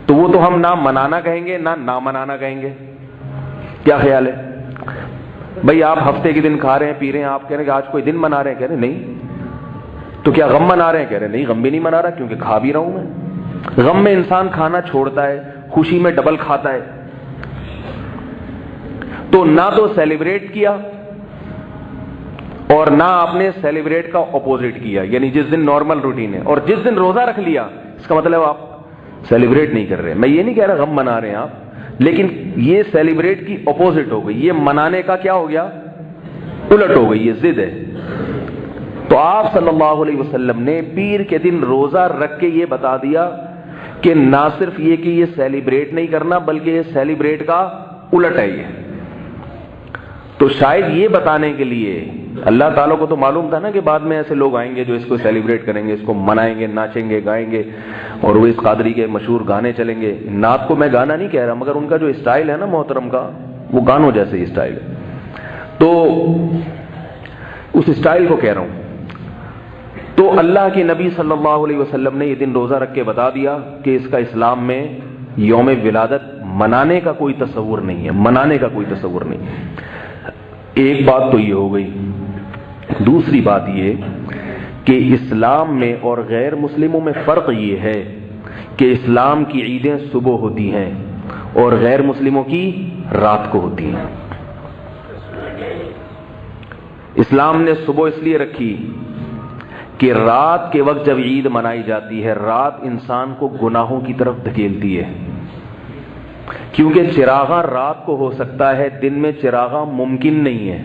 تو وہ تو ہم نہ منانا کہیں گے نہ منانا کہیں گے. کیا خیال ہے بھئی؟ آپ ہفتے کے دن کھا رہے ہیں پی رہے ہیں، آپ کہہ رہے ہیں کہ آج کوئی دن منا رہے ہیں، کہہ رہے ہیں نہیں. تو کیا غم منا رہے ہیں؟ کہہ رہے ہیں نہیں غم بھی نہیں منا رہا کیونکہ کھا بھی رہا ہوں میں. غم میں انسان کھانا چھوڑتا ہے، خوشی میں ڈبل کھاتا ہے. تو نہ تو سیلیبریٹ کیا اور نہ آپ نے سیلیبریٹ کا اپوزٹ کیا، یعنی جس دن نارمل روٹین ہے اور جس دن روزہ رکھ لیا، اس کا مطلب آپ سیلیبریٹ نہیں کر رہے. میں یہ نہیں کہہ رہا غم منا رہے ہیں آپ، لیکن یہ سیلیبریٹ کی اپوزٹ ہو گئی، یہ منانے کا کیا ہو گیا، الٹ ہو گئی، یہ ضد ہے. تو آپ صلی اللہ علیہ وسلم نے پیر کے دن روزہ رکھ کے یہ بتا دیا کہ نہ صرف یہ کہ یہ سیلیبریٹ نہیں کرنا بلکہ یہ سیلیبریٹ کا الٹ ہے. یہ تو شاید یہ بتانے کے لیے اللہ تعالیٰ کو تو معلوم تھا نا کہ بعد میں ایسے لوگ آئیں گے جو اس کو سیلیبریٹ کریں گے، اس کو منائیں گے، ناچیں گے، گائیں گے، اور وہ اس قادری کے مشہور گانے چلیں گے. نعت کو میں گانا نہیں کہہ رہا، مگر ان کا جو اسٹائل ہے نا محترم کا، وہ گانوں جیسے ہی اسٹائل ہے. تو اس اسٹائل کو کہہ رہا ہوں. تو اللہ کے نبی صلی اللہ علیہ وسلم نے یہ دن روزہ رکھ کے بتا دیا کہ اس کا اسلام میں یوم ولادت منانے کا کوئی تصور نہیں ہے، منانے کا کوئی تصور نہیں. ایک بات تو یہ ہو گئی. دوسری بات یہ کہ اسلام میں اور غیر مسلموں میں فرق یہ ہے کہ اسلام کی عیدیں صبح ہوتی ہیں اور غیر مسلموں کی رات کو ہوتی ہیں. اسلام نے صبح اس لیے رکھی کہ رات کے وقت جب عید منائی جاتی ہے، رات انسان کو گناہوں کی طرف دھکیلتی ہے، کیونکہ چراغاں رات کو ہو سکتا ہے، دن میں چراغاں ممکن نہیں ہے.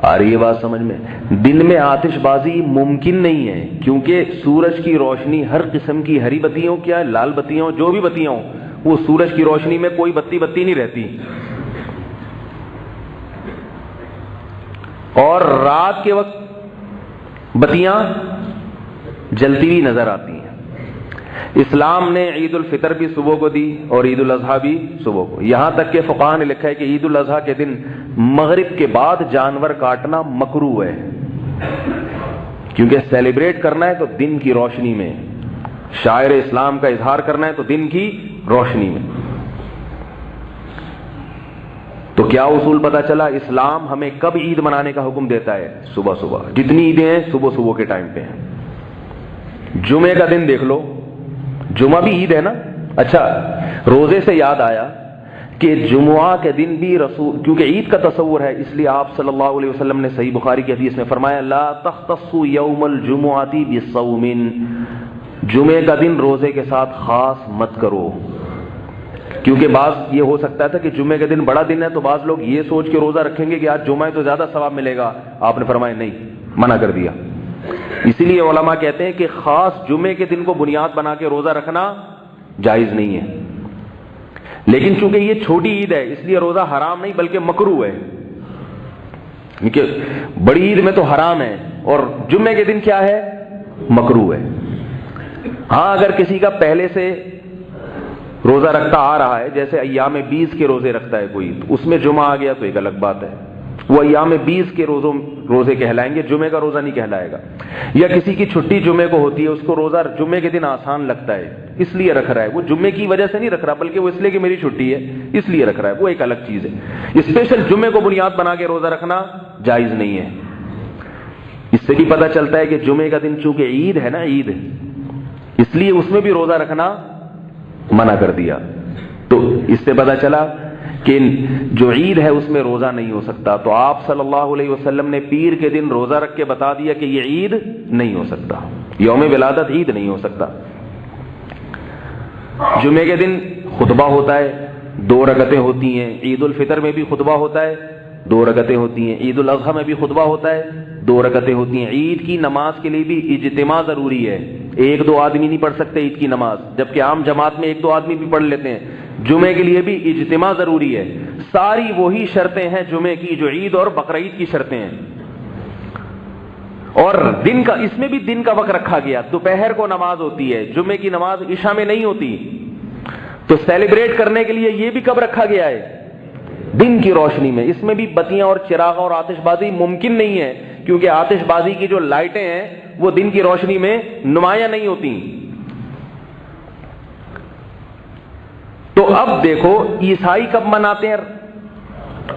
آ رہی ہے بات سمجھ میں؟ دن میں آتش بازی ممکن نہیں ہے، کیونکہ سورج کی روشنی ہر قسم کی ہری بتیوں، کیا لال بتیاں، جو بھی بتیاں ہوں، وہ سورج کی روشنی میں کوئی بتی نہیں رہتی. اور رات کے وقت بتیاں جلتی ہوئی نظر آتی ہیں. اسلام نے عید الفطر بھی صبح کو دی اور عید الاضحیٰ بھی صبح کو. یہاں تک کہ فقہاء نے لکھا ہے کہ عید الاضحیٰ کے دن مغرب کے بعد جانور کاٹنا مکروہ ہے، کیونکہ سیلیبریٹ کرنا ہے تو دن کی روشنی میں، شاعر اسلام کا اظہار کرنا ہے تو دن کی روشنی میں. تو کیا اصول پتا چلا؟ اسلام ہمیں کب عید منانے کا حکم دیتا ہے؟ صبح صبح. جتنی عیدیں ہیں صبح صبح کے ٹائم پہ ہیں. جمعے کا دن دیکھ لو، جمعہ بھی عید ہے نا. اچھا، روزے سے یاد آیا کہ جمعہ کے دن بھی رسول، کیونکہ عید کا تصور ہے، اس لیے آپ صلی اللہ علیہ وسلم نے صحیح بخاری کی حدیث میں فرمایا لا تختصوا یوم الجمعۃ بصوم، جمعے کا دن روزے کے ساتھ خاص مت کرو. کیونکہ بعض یہ ہو سکتا تھا کہ جمعے کا دن بڑا دن ہے تو بعض لوگ یہ سوچ کے روزہ رکھیں گے کہ آج جمعہ ہے تو زیادہ ثواب ملے گا. آپ نے فرمایا نہیں، منع کر دیا. اسی لیے علماء کہتے ہیں کہ خاص جمعے کے دن کو بنیاد بنا کے روزہ رکھنا جائز نہیں ہے. لیکن چونکہ یہ چھوٹی عید ہے اس لیے روزہ حرام نہیں بلکہ مکروہ ہے، کیونکہ بڑی عید میں تو حرام ہے اور جمعے کے دن کیا ہے؟ مکروہ ہے. ہاں اگر کسی کا پہلے سے روزہ رکھتا آ رہا ہے، جیسے ایام 20 کے روزے رکھتا ہے کوئی، تو اس میں جمعہ آ گیا تو ایک الگ بات ہے، وہ ایام 20 کے روزے کہلائیں گے، جمعے کا روزہ نہیں کہلائے گا. یا کسی کی چھٹی جمعے کو ہوتی ہے، اس کو روزہ جمعے کے دن آسان لگتا ہے اس لیے رکھ رہا ہے، وہ جمعے کی وجہ سے نہیں رکھ رہا بلکہ وہ اس لیے کہ میری چھٹی ہے اس لیے رکھ رہا ہے، وہ ایک الگ چیز ہے. اسپیشل جمعے کو بنیاد بنا کے روزہ رکھنا جائز نہیں ہے. اس سے بھی پتہ چلتا ہے کہ جمعے کا دن چونکہ عید ہے نا، عید اس لیے اس میں بھی روزہ رکھنا منع کر دیا. تو اس سے پتہ چلا کہ جو عید ہے اس میں روزہ نہیں ہو سکتا. تو آپ صلی اللہ علیہ وسلم نے پیر کے دن روزہ رکھ کے بتا دیا کہ یہ عید نہیں ہو سکتا، یوم ولادت عید نہیں ہو سکتا. جمعے کے دن خطبہ ہوتا ہے، 2 رکعتیں ہوتی ہیں. عید الفطر میں بھی خطبہ ہوتا ہے، 2 رکعتیں ہوتی ہیں. عید الاضحیٰ میں بھی خطبہ ہوتا ہے، 2 رکعتیں ہوتی ہیں. عید کی نماز کے لیے بھی اجتماع ضروری ہے. 1-2 آدمی نہیں پڑھ سکتے عید کی نماز، جبکہ عام جماعت میں 1-2 آدمی بھی پڑھ لیتے ہیں. جمعے کے لیے بھی اجتماع ضروری ہے. ساری وہی شرطیں ہیں جمعے کی جو عید اور بقرعید کی شرطیں ہیں. اور دن کا، اس میں بھی دن کا وقت رکھا گیا. دوپہر کو نماز ہوتی ہے، جمعے کی نماز عشاء میں نہیں ہوتی. تو سیلیبریٹ کرنے کے لیے یہ بھی کب رکھا گیا ہے؟ دن کی روشنی میں. اس میں بھی بتیاں اور چراغ اور آتش بازی ممکن نہیں ہے، کیونکہ آتش بازی کی جو لائٹیں ہیں وہ دن کی روشنی میں نمایاں نہیں ہوتی. تو اب دیکھو عیسائی کب مناتے ہیں؟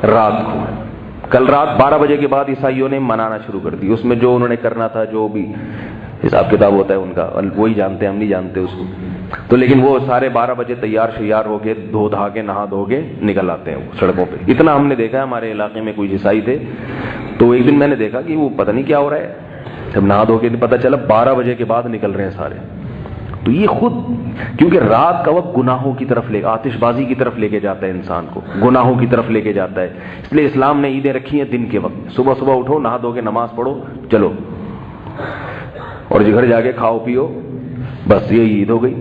رات کو. کل رات 12 بجے کے بعد عیسائیوں نے منانا شروع کر دی. اس میں جو انہوں نے کرنا تھا، جو بھی حساب کتاب ہوتا ہے ان کا، وہی جانتے ہیں، ہم نہیں جانتے اس کو. تو لیکن وہ سارے 12 بجے تیار شیار ہو کے دھو دھا کے نہا دھو کے نکل آتے ہیں سڑکوں پہ. اتنا ہم نے دیکھا ہے. ہمارے علاقے میں کوئی عیسائی تھے تو ایک دن میں نے دیکھا کہ وہ پتہ نہیں کیا ہو رہا ہے، جب نہا دھو کے پتہ چلا 12 بجے کے بعد نکل رہے ہیں سارے. تو یہ خود کیونکہ رات کا وقت گناہوں کی طرف آتش بازی کی طرف لے کے جاتا ہے انسان کو، گناہوں کی طرف لے کے جاتا ہے. اس لیے اسلام نے عیدیں رکھی ہیں دن کے وقت. صبح صبح اٹھو، نہا دھو کے نماز پڑھو، چلو اور گھر جا کے کھاؤ پیو، بس یہ عید ہو گئی.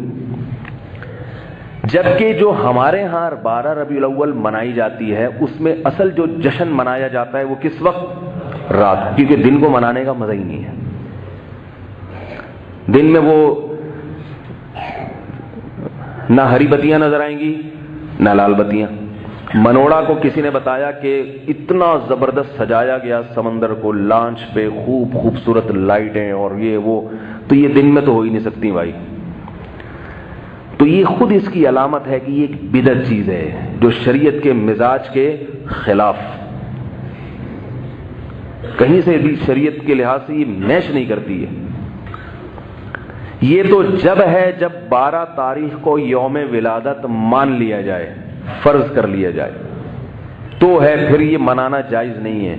جبکہ جو ہمارے ہاں 12 ربیع الاول منائی جاتی ہے اس میں اصل جو جشن منایا جاتا ہے وہ کس وقت؟ رات، کیونکہ دن کو منانے کا مزہ ہی نہیں ہے. دن میں وہ نہ ہری بتیاں نظر آئیں گی نہ لال بتیاں. منوڑا کو کسی نے بتایا کہ اتنا زبردست سجایا گیا سمندر کو لانچ پہ، خوب خوبصورت لائٹیں اور یہ وہ، تو یہ دن میں تو ہو ہی نہیں سکتی بھائی. تو یہ خود اس کی علامت ہے کہ یہ ایک بدعت چیز ہے جو شریعت کے مزاج کے خلاف، کہیں سے بھی شریعت کے لحاظ سے یہ میچ نہیں کرتی ہے. یہ تو جب ہے جب 12 تاریخ کو یوم ولادت مان لیا جائے، فرض کر لیا جائے تو ہے، پھر یہ منانا جائز نہیں ہے.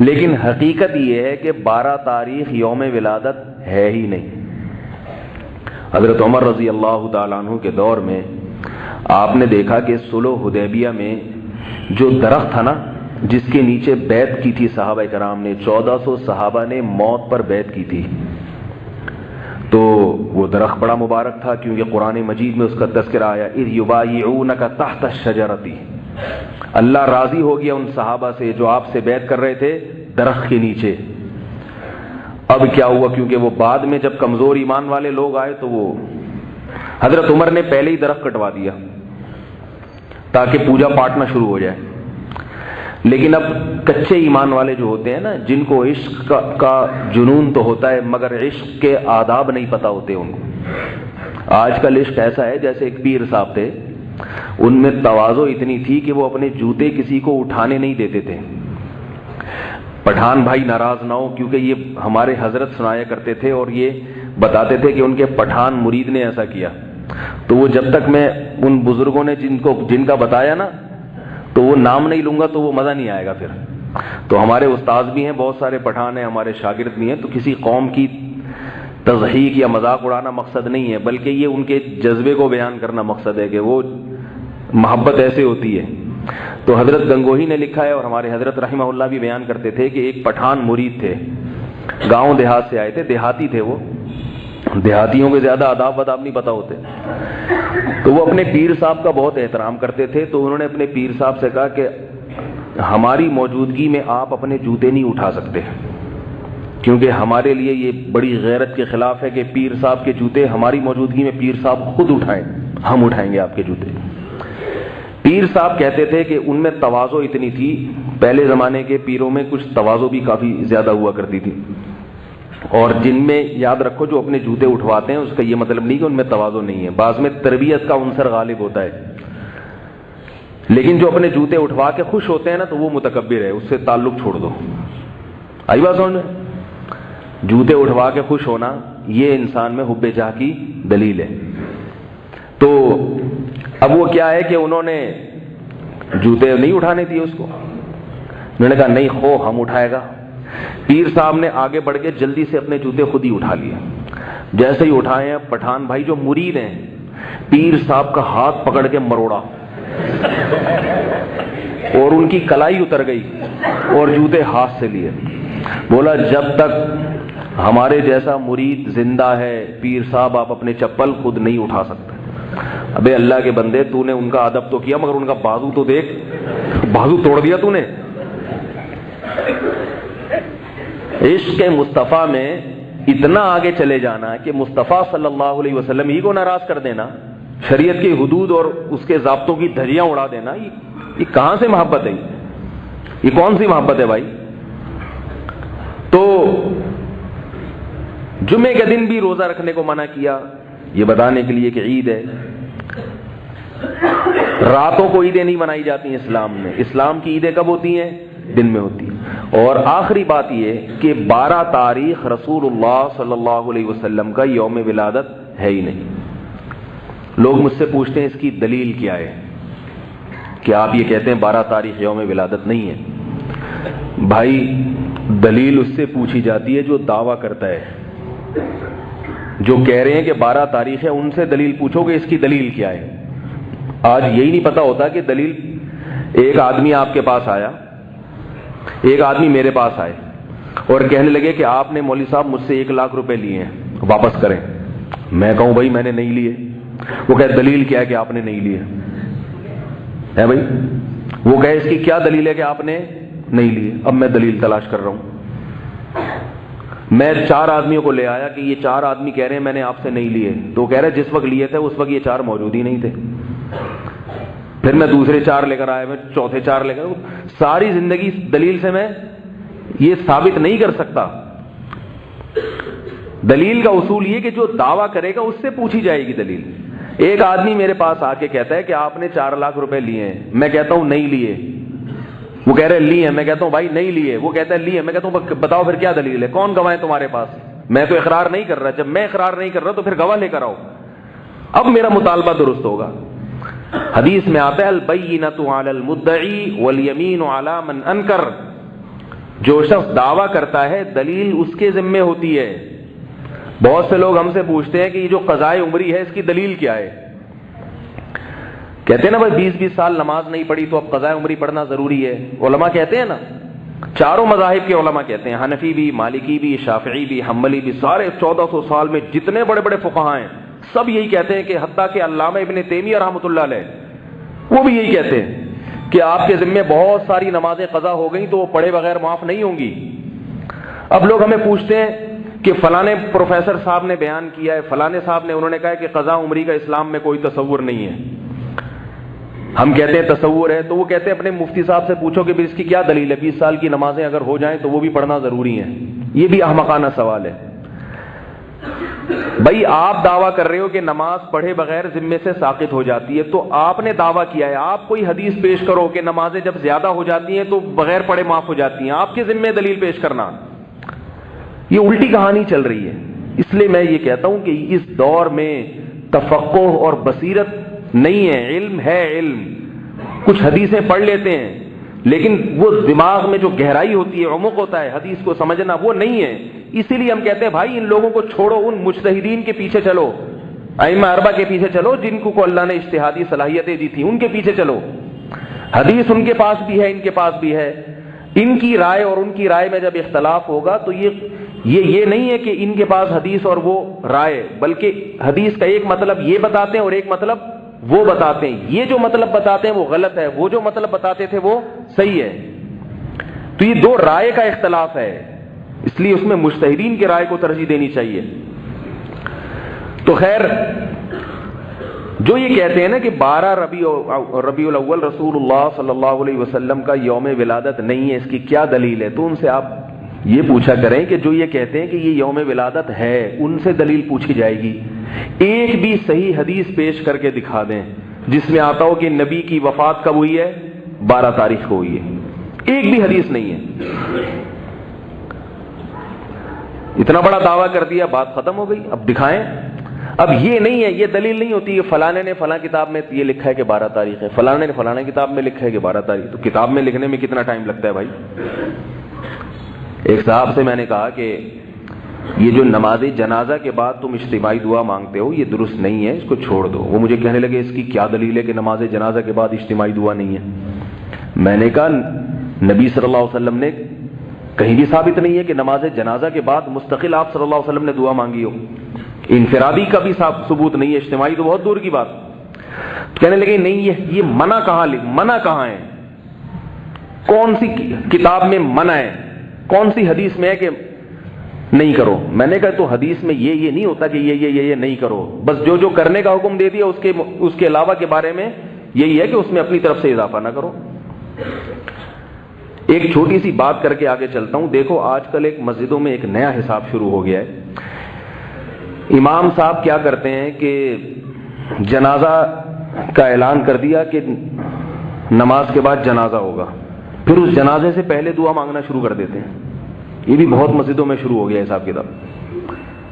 لیکن حقیقت یہ ہے کہ 12 تاریخ یوم ولادت ہے ہی نہیں. حضرت عمر رضی اللہ تعالیٰ عنہ کے دور میں آپ نے دیکھا کہ صلح حدیبیہ میں جو درخت تھا نا جس کے نیچے بیعت کی تھی صحابہ کرام نے، 1400 صحابہ نے موت پر بیعت کی تھی. تو وہ درخت بڑا مبارک تھا کیونکہ قرآن مجید میں اس کا تذکرہ آیا، اذ یبایعونک تحت الشجرۃ. اللہ راضی ہو گیا ان صحابہ سے جو آپ سے بیعت کر رہے تھے درخت کے نیچے. اب کیا ہوا، کیونکہ وہ بعد میں جب کمزور ایمان والے لوگ آئے تو وہ حضرت عمر نے پہلے ہی درخت کٹوا دیا تاکہ پوجا پاٹ نہ شروع ہو جائے. لیکن اب کچے ایمان والے جو ہوتے ہیں نا، جن کو عشق کا جنون تو ہوتا ہے مگر عشق کے آداب نہیں پتہ ہوتے ان کو. آج کل عشق ایسا ہے جیسے ایک پیر صاحب تھے، ان میں تواضع اتنی تھی کہ وہ اپنے جوتے کسی کو اٹھانے نہیں دیتے تھے. پٹھان بھائی ناراض نہ ہو، کیونکہ یہ ہمارے حضرت سنایا کرتے تھے اور یہ بتاتے تھے کہ ان کے پٹھان مرید نے ایسا کیا. تو وہ جب تک میں ان بزرگوں نے جن کا بتایا نا تو وہ نام نہیں لوں گا تو وہ مزہ نہیں آئے گا پھر. تو ہمارے استاد بھی ہیں، بہت سارے پٹھان ہیں، ہمارے شاگرد بھی ہیں. تو کسی قوم کی تضحیک یا مذاق اڑانا مقصد نہیں ہے، بلکہ یہ ان کے جذبے کو بیان کرنا مقصد ہے کہ وہ محبت ایسے ہوتی ہے. تو حضرت گنگوہی نے لکھا ہے اور ہمارے حضرت رحمہ اللہ بھی بیان کرتے تھے کہ ایک پٹھان مرید تھے، گاؤں دیہات سے آئے تھے، دیہاتی تھے. وہ دیہاتیوں کے زیادہ آداب وداب نہیں پتہ ہوتے. تو وہ اپنے پیر صاحب کا بہت احترام کرتے تھے. تو انہوں نے اپنے پیر صاحب سے کہا کہ ہماری موجودگی میں آپ اپنے جوتے نہیں اٹھا سکتے، کیونکہ ہمارے لیے یہ بڑی غیرت کے خلاف ہے کہ پیر صاحب کے جوتے ہماری موجودگی میں پیر صاحب خود اٹھائیں، ہم اٹھائیں گے آپ کے جوتے. پیر صاحب کہتے تھے کہ ان میں تواضع اتنی تھی، پہلے زمانے کے پیروں میں کچھ تواضع بھی کافی زیادہ ہوا کرتی تھی. اور جن میں یاد رکھو جو اپنے جوتے اٹھواتے ہیں اس کا یہ مطلب نہیں کہ ان میں تواضع نہیں ہے، بعض میں تربیت کا عنصر غالب ہوتا ہے. لیکن جو اپنے جوتے اٹھوا کے خوش ہوتے ہیں نا تو وہ متکبر ہے، اس سے تعلق چھوڑ دو. آئی بات سمجھ میں؟ جوتے اٹھوا کے خوش ہونا یہ انسان میں حب جاہ کی دلیل ہے. تو اب وہ کیا ہے کہ انہوں نے جوتے نہیں اٹھانے دیے اس کو. انہوں نے کہا نہیں خو ہم اٹھائے گا. پیر صاحب نے آگے بڑھ کے جلدی سے اپنے جوتے خود ہی اٹھا لیے. جیسے ہی اٹھائے ہیں پٹھان بھائی جو مرید ہیں پیر صاحب کا ہاتھ پکڑ کے مروڑا اور ان کی کلائی اتر گئی اور جوتے ہاتھ سے لیے. بولا جب تک ہمارے جیسا مرید زندہ ہے پیر صاحب آپ اپنے چپل خود نہیں اٹھا سکتے. ابے اللہ کے بندے تو نے ان کا ادب تو کیا مگر ان کا بازو تو دیکھ، بازو توڑ دیا تو نے. عشق مصطفیٰ میں اتنا آگے چلے جانا کہ مصطفیٰ صلی اللہ علیہ وسلم ہی کو ناراض کر دینا، شریعت کی حدود اور اس کے ضابطوں کی دھجیاں اڑا دینا، یہ کہاں سے محبت ہے؟ یہ کون سی محبت ہے بھائی؟ تو جمعے کے دن بھی روزہ رکھنے کو منع کیا، یہ بتانے کے لیے کہ عید ہے. راتوں کو عیدیں نہیں منائی جاتی ہیں اسلام میں. اسلام کی عیدیں کب ہوتی ہیں؟ دن میں ہوتی ہے۔ اور آخری بات یہ کہ 12 تاریخ رسول اللہ صلی اللہ علیہ وسلم کا یوم ولادت ہے ہی نہیں۔ لوگ مجھ سے پوچھتے ہیں اس کی دلیل کیا ہے کہ آپ یہ کہتے ہیں 12 تاریخ یوم ولادت نہیں ہے۔ بھائی دلیل اس سے پوچھی جاتی ہے جو دعویٰ کرتا ہے، جو کہہ رہے ہیں کہ 12 تاریخ ہے ان سے دلیل پوچھو کہ اس کی دلیل کیا ہے۔ آج یہی نہیں پتا ہوتا کہ دلیل، ایک آدمی آپ کے پاس آیا، ایک آدمی میرے پاس آئے اور کہنے لگے کہ آپ نے مولوی صاحب مجھ سے 1 لاکھ روپے لیے ہیں، واپس کریں۔ میں کہوں بھائی میں نے نہیں لیے، وہ کہے دلیل کیا ہے کہ آپ نے نہیں لیے ہے بھائی؟ وہ کہے اس کی کیا دلیل ہے کہ آپ نے نہیں لیے؟ اب میں دلیل تلاش کر رہا ہوں۔ میں 4 آدمیوں کو لے آیا کہ یہ 4 آدمی کہہ رہے ہیں میں نے آپ سے نہیں لیے، تو وہ کہہ رہے جس وقت لیے تھے اس وقت یہ 4 موجود ہی نہیں تھے۔ پھر میں دوسرے 4 لے کر آیا، میں چوتھے 4 لے کر، ساری زندگی دلیل سے میں یہ ثابت نہیں کر سکتا۔ دلیل کا اصول یہ کہ جو دعویٰ کرے گا اس سے پوچھی جائے گی دلیل۔ ایک آدمی میرے پاس آ کے کہتا ہے کہ آپ نے 4 لاکھ روپے لیے ہیں، میں کہتا ہوں نہیں لیے، وہ کہہ رہے لیے ہیں، میں کہتا ہوں بھائی نہیں لیے، وہ کہتا ہے لیے، میں کہتا ہوں بتاؤ پھر کیا دلیل ہے، کون گواہ ہے تمہارے پاس؟ میں تو اقرار نہیں کر رہا، جب میں اقرار نہیں کر رہا تو پھر گواہ لے کر آؤ، اب میرا مطالبہ درست ہوگا۔ حدیث میں آتا ہے البینۃ علی المدعی والیمین علی من انکر، جو شخص دعویٰ کرتا ہے دلیل اس کے ذمے ہوتی ہے۔ بہت سے لوگ ہم سے پوچھتے ہیں کہ یہ جو قضائے عمری ہے اس کی دلیل کیا ہے؟ کہتے ہیں نا بھائی 20 سال نماز نہیں پڑھی تو اب قضائے عمری پڑھنا ضروری ہے۔ علماء کہتے ہیں نا، چاروں مذاہب کے علماء کہتے ہیں، حنفی بھی، مالکی بھی، شافعی بھی، حنبلی بھی، سارے 1400 سال میں جتنے بڑے بڑے فقہاء ہیں سب یہی کہتے ہیں کہ حتیٰ کہ علامہ ابن تیمیہ رحمۃ اللہ علیہ وہ بھی یہی کہتے ہیں کہ آپ کے ذمے بہت ساری نمازیں قضا ہو گئیں تو وہ پڑھے بغیر معاف نہیں ہوں گی۔ اب لوگ ہمیں پوچھتے ہیں کہ فلانے پروفیسر صاحب نے بیان کیا ہے، فلانے صاحب نے، انہوں نے کہا ہے کہ قضا عمری کا اسلام میں کوئی تصور نہیں ہے۔ ہم کہتے ہیں تصور ہے، تو وہ کہتے ہیں اپنے مفتی صاحب سے پوچھو کہ اس کی کیا دلیل ہے، 20 سال کی نمازیں اگر ہو جائیں تو وہ بھی پڑھنا ضروری ہے۔ یہ بھی احمقانہ سوال ہے۔ بھائی آپ دعویٰ کر رہے ہو کہ نماز پڑھے بغیر ذمے سے ساقط ہو جاتی ہے، تو آپ نے دعویٰ کیا ہے، آپ کوئی حدیث پیش کرو کہ نمازیں جب زیادہ ہو جاتی ہیں تو بغیر پڑھے معاف ہو جاتی ہیں، آپ کے ذمے دلیل پیش کرنا۔ یہ الٹی کہانی چل رہی ہے۔ اس لیے میں یہ کہتا ہوں کہ اس دور میں تفقہ اور بصیرت نہیں ہے، علم ہے، علم کچھ حدیثیں پڑھ لیتے ہیں لیکن وہ دماغ میں جو گہرائی ہوتی ہے، عمق ہوتا ہے حدیث کو سمجھنا، وہ نہیں ہے۔ اسی لیے ہم کہتے ہیں بھائی ان لوگوں کو چھوڑو، ان مجتہدین کے پیچھے چلو، ائمہ اربعہ کے پیچھے چلو جن کو اللہ نے اجتہادی صلاحیتیں دی تھی، ان کے پیچھے چلو۔ حدیث ان کے پاس بھی ہے، ان کے پاس بھی ہے۔ ان کی رائے اور ان کی رائے میں جب اختلاف ہوگا تو یہ نہیں ہے کہ ان کے پاس حدیث اور وہ رائے، بلکہ حدیث کا ایک مطلب یہ بتاتے ہیں اور ایک مطلب وہ بتاتے ہیں۔ یہ جو مطلب بتاتے ہیں وہ غلط ہے، وہ جو مطلب بتاتے تھے وہ صحیح ہے۔ تو یہ 2 رائے کا اختلاف ہے، اس لیے اس میں مجتہدین کی رائے کو ترجیح دینی چاہیے۔ تو خیر، جو یہ کہتے ہیں نا کہ 12 ربیع الاول رسول اللہ صلی اللہ علیہ وسلم کا یوم ولادت نہیں ہے، اس کی کیا دلیل ہے؟ تو ان سے آپ یہ پوچھا کریں کہ جو یہ کہتے ہیں کہ یہ یوم ولادت ہے ان سے دلیل پوچھی جائے گی۔ ایک بھی صحیح حدیث پیش کر کے دکھا دیں جس میں آتا ہو کہ نبی کی وفات کب ہوئی ہے، 12 تاریخ کو ہوئی ہے۔ ایک بھی حدیث نہیں ہے۔ اتنا بڑا دعویٰ کر دیا، بات ختم ہو گئی، اب دکھائیں۔ اب یہ نہیں ہے، یہ دلیل نہیں ہوتی کہ فلانے نے فلاں کتاب میں یہ لکھا ہے کہ 12 تاریخ ہے، فلانے نے فلانے کتاب میں لکھا ہے کہ 12 تاریخ۔ تو کتاب میں لکھنے میں کتنا ٹائم لگتا ہے بھائی؟ ایک صاحب سے میں نے کہا کہ یہ جو نماز جنازہ کے بعد تم اجتماعی دعا مانگتے ہو یہ درست نہیں ہے، اس کو چھوڑ دو۔ وہ مجھے کہنے لگے اس کی کیا دلیل ہے کہ نماز جنازہ کے بعد اجتماعی دعا نہیں ہے؟ میں نے کہا نبی صلی اللہ علیہ وسلم نے کہیں بھی ثابت نہیں ہے کہ نماز جنازہ کے بعد مستقل آپ صلی اللہ علیہ وسلم نے دعا مانگی ہو۔ انفرادی کا بھی ثبوت نہیں ہے، اجتماعی تو بہت دور کی بات۔ کہنے لگے نہیں، یہ منع کہاں ہے؟ کون سی کتاب میں منع ہے؟ کون سی حدیث میں ہے کہ نہیں کرو؟ میں نے کہا تو حدیث میں یہ نہیں ہوتا کہ یہ نہیں کرو، بس جو کرنے کا حکم دے دیا اس کے علاوہ کے بارے میں یہی ہے کہ اس میں اپنی طرف سے اضافہ نہ کرو۔ ایک چھوٹی سی بات کر کے آگے چلتا ہوں۔ دیکھو آج کل ایک مسجدوں میں ایک نیا حساب شروع ہو گیا ہے۔ امام صاحب کیا کرتے ہیں کہ جنازہ کا اعلان کر دیا کہ نماز کے بعد جنازہ ہوگا، پھر اس جنازے سے پہلے دعا مانگنا شروع کر دیتے ہیں. یہ بھی بہت مسجدوں میں شروع ہو گیا حساب کتاب.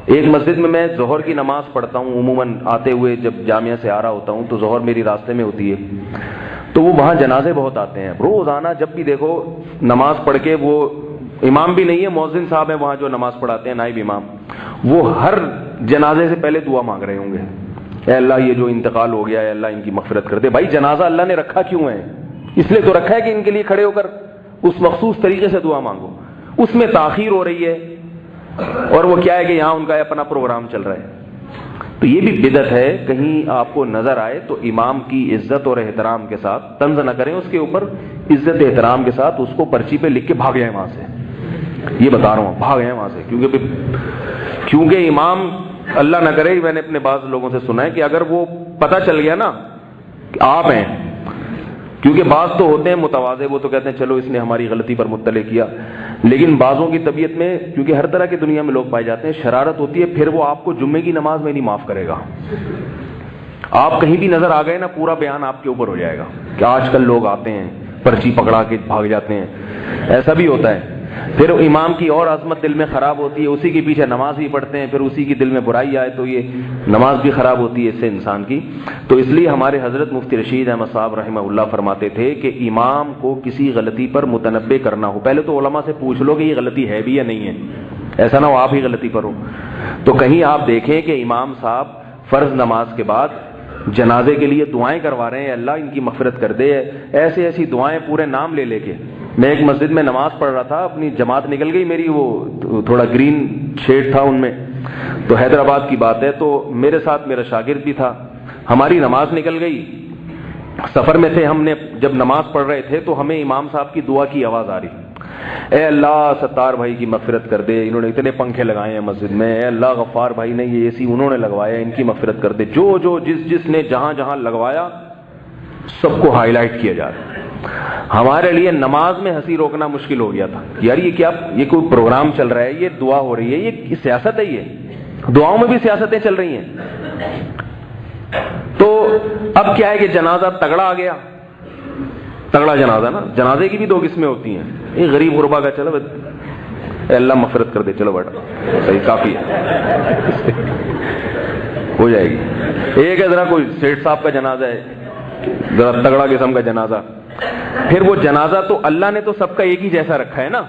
ایک مسجد میں ظہر کی نماز پڑھتا ہوں، عموماً آتے ہوئے جب جامعہ سے آ رہا ہوتا ہوں تو ظہر میری راستے میں ہوتی ہے، تو وہ وہاں جنازے بہت آتے ہیں روزانہ. جب بھی دیکھو نماز پڑھ کے، وہ امام بھی نہیں ہے، مؤذن صاحب ہیں وہاں جو نماز پڑھاتے ہیں، نائب امام، وہ ہر جنازے سے پہلے دعا مانگ رہے ہوں گے، اے اللہ یہ جو انتقال ہو گیا ہے اللہ ان کی مغفرت کر دے. بھائی جنازہ اللہ نے رکھا کیوں ہے؟ اس لیے تو رکھا ہے کہ ان کے لیے کھڑے ہو کر اس مخصوص طریقے سے دعا مانگو. اس میں تاخیر ہو رہی ہے، اور وہ کیا ہے کہ یہاں ان کا اپنا پروگرام چل رہا ہے. تو یہ بھی بدعت ہے. کہیں آپ کو نظر آئے تو امام کی عزت اور احترام کے ساتھ طنز نہ کریں، اس کے اوپر عزت احترام کے ساتھ اس کو پرچی پہ لکھ کے بھاگ جائیں وہاں سے. یہ بتا رہا ہوں، بھاگ جائیں وہاں سے. کیونکہ امام، اللہ نہ کرے، میں نے اپنے بعض لوگوں سے سنا ہے کہ اگر وہ پتہ چل گیا نا کہ آپ ہیں، کیونکہ بعض تو ہوتے ہیں متواضع، وہ تو کہتے ہیں چلو اس نے ہماری غلطی پر مطلع کیا، لیکن بعضوں کی طبیعت میں، کیونکہ ہر طرح کی دنیا میں لوگ پائے جاتے ہیں، شرارت ہوتی ہے. پھر وہ آپ کو جمعے کی نماز میں نہیں معاف کرے گا. آپ کہیں بھی نظر آ گئے نا، پورا بیان آپ کے اوپر ہو جائے گا کہ آج کل لوگ آتے ہیں پرچی پکڑا کے بھاگ جاتے ہیں. ایسا بھی ہوتا ہے. پھر امام کی اور عظمت دل میں خراب ہوتی ہے، اسی کے پیچھے نماز ہی پڑھتے ہیں، پھر اسی کی دل میں برائی آئے تو یہ نماز بھی خراب ہوتی ہے اس سے انسان کی. تو اس لیے ہمارے حضرت مفتی رشید احمد صاحب رحمہ اللہ فرماتے تھے کہ امام کو کسی غلطی پر متنبع کرنا ہو، پہلے تو علماء سے پوچھ لو کہ یہ غلطی ہے بھی یا نہیں ہے، ایسا نہ ہو آپ ہی غلطی پر ہو. تو کہیں آپ دیکھیں کہ امام صاحب فرض نماز کے بعد جنازے کے لیے دعائیں کروا رہے ہیں، اللہ ان کی مغفرت کر دے، ایسی ایسی دعائیں پورے نام لے لے کے. میں ایک مسجد میں نماز پڑھ رہا تھا، اپنی جماعت نکل گئی میری، وہ تھوڑا گرین شیڈ تھا ان میں، تو حیدرآباد کی بات ہے، تو میرے ساتھ میرا شاگرد بھی تھا. ہماری نماز نکل گئی، سفر میں تھے ہم نے، جب نماز پڑھ رہے تھے تو ہمیں امام صاحب کی دعا کی آواز آ رہی، اے اللہ ستار بھائی کی مغفرت کر دے، انہوں نے اتنے پنکھے لگائے ہیں مسجد میں، اے اللہ غفار بھائی نے یہ اے سی انہوں نے لگوایا، ان کی مغفرت کر دے. جو جس نے جہاں جہاں لگوایا سب کو ہائی لائٹ کیا جا رہا ہے. ہمارے لیے نماز میں ہنسی روکنا مشکل ہو گیا تھا. یار یہ کیا، یہ کوئی پروگرام چل رہا ہے، یہ دعا ہو رہی ہے، یہ سیاست ہے، یہ دعاؤں میں بھی سیاستیں چل رہی ہیں. تو اب کیا ہے کہ جنازہ تگڑا آ گیا، تگڑا جنازہ نا، جنازے کی بھی دو قسمیں ہوتی ہیں. ایک غریب غربا کا، چلو اے اللہ مغفرت کر دے، چلو بیٹا صحیح کافی ہے ہو جائے گی. ایک ہے ذرا کوئی سیٹھ صاحب کا جنازہ ہے، ذرا تگڑا قسم کا جنازہ. پھر وہ جنازہ تو اللہ نے تو سب کا ایک ہی جیسا رکھا ہے نا.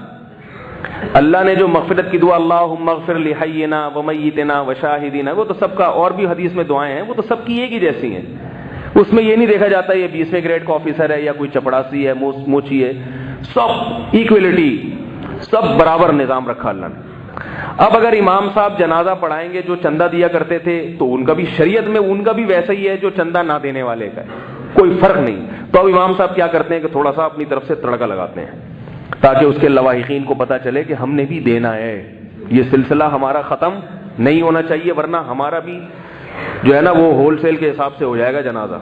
اللہ نے جو مغفرت کی دعا، اللہم اغفر لحینا ومیتنا وشاہدینا، وہ تو سب کا، اور بھی حدیث میں دعائیں ہیں، وہ تو سب کی ایک ہی جیسی ہیں. اس میں یہ نہیں دیکھا جاتا یہ 20ویں گریڈ کا آفیسر ہے یا کوئی چپڑاسی ہے، موچی ہے، سب ایکویلٹی، سب برابر نظام رکھا اللہ نے. اب اگر امام صاحب جنازہ پڑھائیں گے جو چندہ دیا کرتے تھے تو ان کا بھی شریعت میں ان کا بھی ویسا ہی ہے جو چندہ نہ دینے والے کا ہے، کوئی فرق نہیں. تو اب امام صاحب کیا کرتے ہیں کہ تھوڑا سا اپنی طرف سے تڑکا لگاتے ہیں تاکہ اس کے لواحقین کو پتہ چلے کہ ہم نے بھی دینا ہے، یہ سلسلہ ہمارا ختم نہیں ہونا چاہیے، ورنہ ہمارا بھی جو ہے نا وہ ہول سیل کے حساب سے ہو جائے گا جنازہ.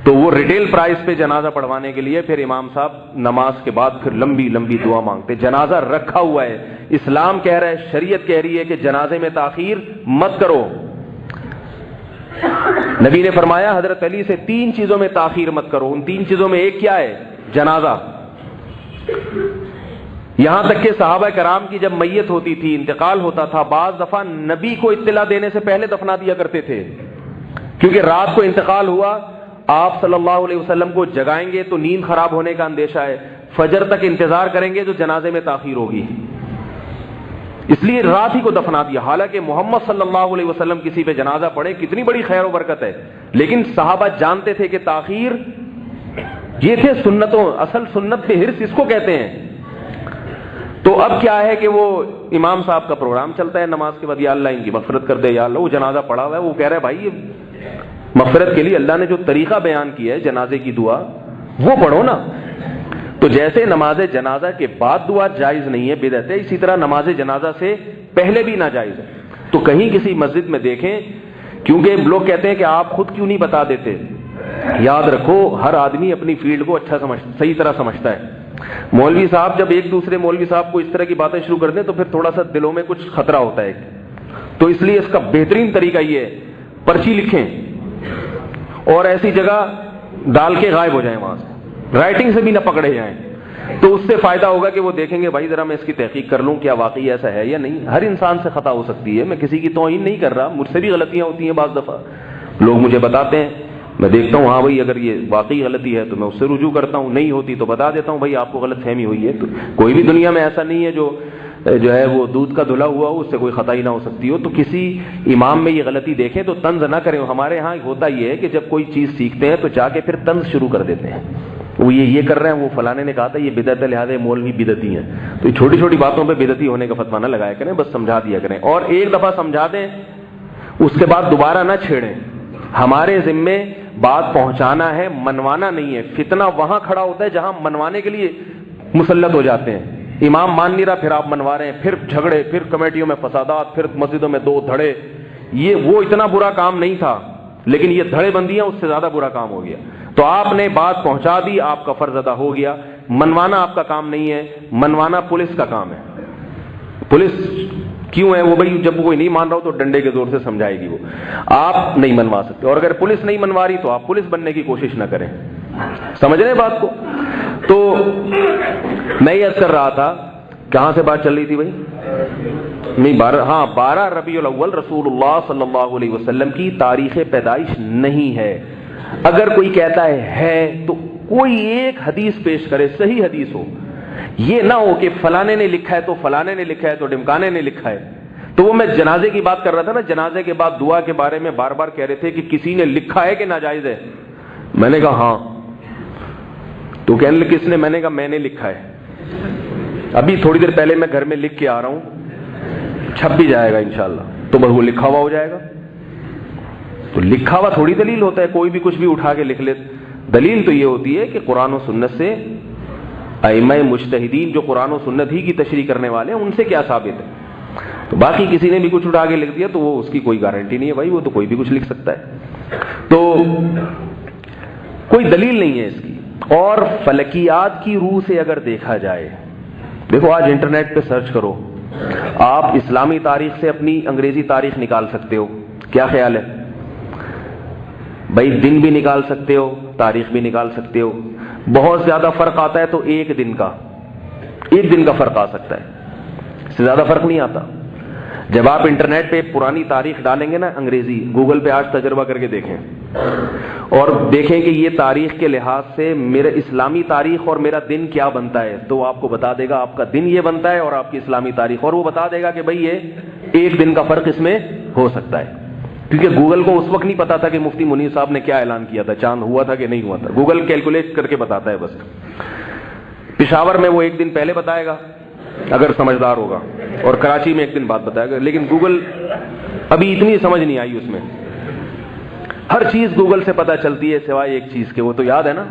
تو وہ ریٹیل پرائس پہ جنازہ پڑھوانے کے لیے پھر امام صاحب نماز کے بعد پھر لمبی لمبی دعا مانگتے. جنازہ رکھا ہوا ہے، اسلام کہہ رہا ہے، شریعت کہہ رہی ہے کہ جنازے میں تاخیر مت کرو. نبی نے فرمایا حضرت علی سے 3 چیزوں میں تاخیر مت کرو. ان 3 چیزوں میں ایک کیا ہے؟ جنازہ. یہاں تک کہ صحابہ کرام کی جب میت ہوتی تھی، انتقال ہوتا تھا، بعض دفعہ نبی کو اطلاع دینے سے پہلے دفنا دیا کرتے تھے، کیونکہ رات کو انتقال ہوا، آپ صلی اللہ علیہ وسلم کو جگائیں گے تو نیند خراب ہونے کا اندیشہ ہے، فجر تک انتظار کریں گے تو جنازے میں تاخیر ہوگی، اس لیے رات ہی کو دفنا دیا. حالانکہ محمد صلی اللہ علیہ وسلم کسی پہ جنازہ پڑھے کتنی بڑی خیر و برکت ہے، لیکن صحابہ جانتے تھے کہ تاخیر، یہ تھے سنتوں، اصل سنت پہ حرص اس کو کہتے ہیں. تو اب کیا ہے کہ وہ امام صاحب کا پروگرام چلتا ہے نماز کے بعد، یا اللہ ان کی مغفرت کر دے، یا اللہ وہ جنازہ پڑھا ہوا ہے، وہ کہہ رہا ہے بھائی یہ مغفرت کے لیے اللہ نے جو طریقہ بیان کیا ہے جنازے کی دعا وہ پڑھو نا. تو جیسے نماز جنازہ کے بعد دعا جائز نہیں ہے، بدعت ہے، اسی طرح نماز جنازہ سے پہلے بھی ناجائز ہے. تو کہیں کسی مسجد میں دیکھیں، کیونکہ لوگ کہتے ہیں کہ آپ خود کیوں نہیں بتا دیتے، یاد رکھو ہر آدمی اپنی فیلڈ کو اچھا صحیح طرح سمجھتا ہے. مولوی صاحب جب ایک دوسرے مولوی صاحب کو اس طرح کی باتیں شروع کر دیں تو پھر تھوڑا سا دلوں میں کچھ خطرہ ہوتا ہے. تو اس لیے اس کا بہترین طریقہ یہ ہے، پرچی لکھیں اور ایسی جگہ ڈال کے غائب ہو جائیں وہاں سے. رائٹنگ سے بھی نہ پکڑے جائیں تو اس سے فائدہ ہوگا کہ وہ دیکھیں گے بھائی ذرا میں اس کی تحقیق کر لوں کیا واقعی ایسا ہے یا نہیں. ہر انسان سے خطا ہو سکتی ہے, میں کسی کی توہین نہیں کر رہا, مجھ سے بھی غلطیاں ہوتی ہیں بعض دفعہ, لوگ مجھے بتاتے ہیں, میں دیکھتا ہوں ہاں بھائی اگر یہ واقعی غلطی ہے تو میں اس سے رجوع کرتا ہوں, نہیں ہوتی تو بتا دیتا ہوں بھائی آپ کو غلط فہمی ہوئی ہے. تو کوئی بھی دنیا میں ایسا نہیں ہے جو ہے وہ دودھ کا دھلا ہوا ہو, اس سے کوئی خطا ہی نہ ہو سکتی ہو. تو کسی امام میں یہ غلطی دیکھیں تو طنز نہ کریں. ہمارے ہاں ہوتا یہ ہے کہ جب کوئی چیز سیکھتے ہیں تو جا کے پھر طنز شروع کر دیتے ہیں, وہ یہ کر رہے ہیں, وہ فلانے نے کہا تھا یہ بدعت ہے لہٰذا مولوی بدعتی ہیں. تو چھوٹی چھوٹی باتوں پہ بدعتی ہونے کا فتویٰ نہ لگایا کریں, بس سمجھا دیا کریں, اور ایک دفعہ سمجھا دیں اس کے بعد دوبارہ نہ چھیڑیں. ہمارے ذمے بات پہنچانا ہے, منوانا نہیں ہے. فتنہ وہاں کھڑا ہوتا ہے جہاں منوانے کے لیے مسلط ہو جاتے ہیں. امام مان نہیں رہا, پھر آپ منوا رہے ہیں, پھر جھگڑے, پھر کمیٹیوں میں فسادات, پھر مسجدوں میں 2 دھڑے. وہ اتنا برا کام نہیں تھا, لیکن یہ دھڑے بندیاں اس سے زیادہ برا کام ہو گیا. تو آپ نے بات پہنچا دی, آپ کا فرض ادا ہو گیا. منوانا آپ کا کام نہیں ہے, منوانا پولیس کا کام ہے. پولیس کیوں ہے, وہ بھائی جب کوئی نہیں مان رہا ہو تو ڈنڈے کے زور سے سمجھائے گی, وہ آپ نہیں منوا سکتے. اور اگر پولیس نہیں منوا رہی تو آپ پولیس بننے کی کوشش نہ کریں. سمجھ رہے ہیں بات کو؟ تو میں یہ عرض کر رہا تھا, کہاں سے بات چل رہی تھی بھائی؟ نہیں 12 ربیع الاول رسول اللہ صلی اللہ علیہ وسلم کی تاریخ پیدائش نہیں ہے. اگر کوئی کہتا ہے تو کوئی ایک حدیث پیش کرے, صحیح حدیث ہو. یہ نہ ہو کہ فلانے نے لکھا ہے تو فلانے نے لکھا ہے تو ڈمکانے نے لکھا ہے. تو وہ میں جنازے کی بات کر رہا تھا نا, جنازے کے بعد دعا کے بارے میں بار بار کہہ رہے تھے کہ کسی نے لکھا ہے کہ ناجائز ہے. میں نے کہا ہاں. تو کہنے لگے کس نے؟ میں نے کہا میں نے لکھا ہے. ابھی تھوڑی دیر پہلے میں گھر میں لکھ کے آ رہا ہوں, چھپ بھی جائے گا انشاءاللہ, تو بس وہ لکھا ہوا ہو جائے گا. تو لکھا ہوا تھوڑی دلیل ہوتا ہے, کوئی بھی کچھ بھی اٹھا کے لکھ لے. دلیل تو یہ ہوتی ہے کہ قرآن و سنت سے ائمہ مجتہدین جو قرآن و سنت ہی کی تشریح کرنے والے ہیں ان سے کیا ثابت ہے. تو باقی کسی نے بھی کچھ اٹھا کے لکھ دیا تو وہ اس کی کوئی گارنٹی نہیں ہے بھائی, وہ تو کوئی بھی کچھ لکھ سکتا ہے, تو کوئی دلیل نہیں ہے اس کی. اور فلکیات کی روح سے اگر دیکھا جائے, دیکھو آج انٹرنیٹ پہ سرچ کرو, آپ اسلامی تاریخ سے اپنی انگریزی تاریخ نکال سکتے ہو. کیا خیال ہے بھائی؟ دن بھی نکال سکتے ہو, تاریخ بھی نکال سکتے ہو. بہت زیادہ فرق آتا ہے تو ایک دن کا فرق آ سکتا ہے, اس سے زیادہ فرق نہیں آتا. جب آپ انٹرنیٹ پہ پرانی تاریخ ڈالیں گے نا انگریزی, گوگل پہ آج تجربہ کر کے دیکھیں اور دیکھیں کہ یہ تاریخ کے لحاظ سے میرا اسلامی تاریخ اور میرا دن کیا بنتا ہے, تو آپ کو بتا دے گا آپ کا دن یہ بنتا ہے اور آپ کی اسلامی تاریخ, اور وہ بتا دے گا کہ بھائی یہ ایک دن کا فرق اس میں ہو سکتا ہے. کیونکہ گوگل کو اس وقت نہیں پتا تھا کہ مفتی منیر صاحب نے کیا اعلان کیا تھا, چاند ہوا تھا کہ نہیں ہوا تھا. گوگل کیلکولیٹ کر کے بتاتا ہے بس. پشاور میں وہ ایک دن پہلے بتائے گا اگر سمجھدار ہوگا, اور کراچی میں ایک دن بعد بتائے گا. لیکن گوگل ابھی اتنی سمجھ نہیں آئی اس میں. ہر چیز گوگل سے پتہ چلتی ہے سوائے ایک چیز کے, وہ تو یاد ہے نا,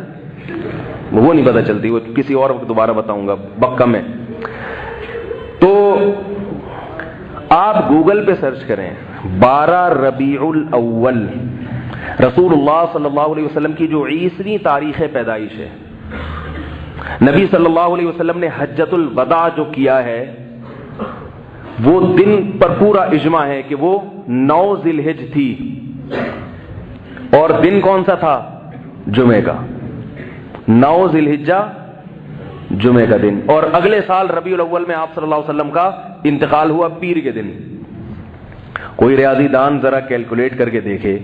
وہ نہیں پتہ چلتی, وہ کسی اور وقت دوبارہ بتاؤں گا, بکم ہے. تو آپ گوگل پہ سرچ کریں 12 ربیع الاول رسول اللہ صلی اللہ علیہ وسلم کی جو عیسوی تاریخ پیدائش ہے. نبی صلی اللہ علیہ وسلم نے حجۃ الوداع جو کیا ہے وہ دن پر پورا اجماع ہے کہ وہ 9 ذی الحج تھی, اور دن کون سا تھا؟ جمعے کا. 9 ذی الحجہ جمعے کا دن, اور اگلے سال ربیع الاول میں آپ صلی اللہ علیہ وسلم کا انتقال ہوا پیر کے دن. کوئی ریاضی دان ذرا کیلکولیٹ کر کے دیکھے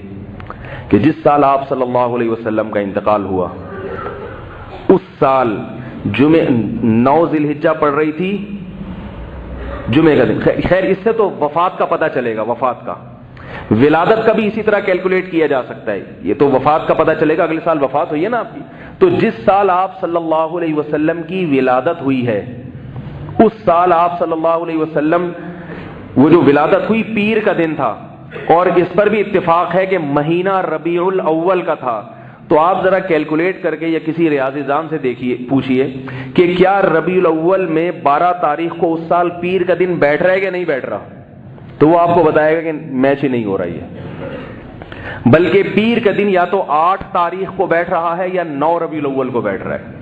کہ جس سال آپ صلی اللہ علیہ وسلم کا انتقال ہوا اس سال 9 ذی الحجہ پڑ رہی تھی, جمعے کا دن. خیر اس سے تو وفات کا پتہ چلے گا, وفات کا. ولادت کا بھی اسی طرح کیلکولیٹ کیا جا سکتا ہے. یہ تو وفات کا پتہ چلے گا, اگلے سال وفات ہوئی ہے نا آپ کی, تو جس سال آپ صلی اللہ علیہ وسلم کی ولادت ہوئی ہے اس سال آپ صلی اللہ علیہ وسلم وہ جو ولادت ہوئی پیر کا دن تھا, اور اس پر بھی اتفاق ہے کہ مہینہ ربیع الاول کا تھا. تو آپ ذرا کیلکولیٹ کر کے یا کسی ریاضی دان سے دیکھیے, پوچھئے کہ کیا ربیع الاول میں 12 تاریخ کو اس سال پیر کا دن بیٹھ رہا ہے کہ نہیں بیٹھ رہا, تو وہ آپ کو بتائے گا کہ میچ ہی نہیں ہو رہی ہے, بلکہ پیر کا دن یا تو 8 تاریخ کو بیٹھ رہا ہے یا 9 ربیع الاول کو بیٹھ رہا ہے.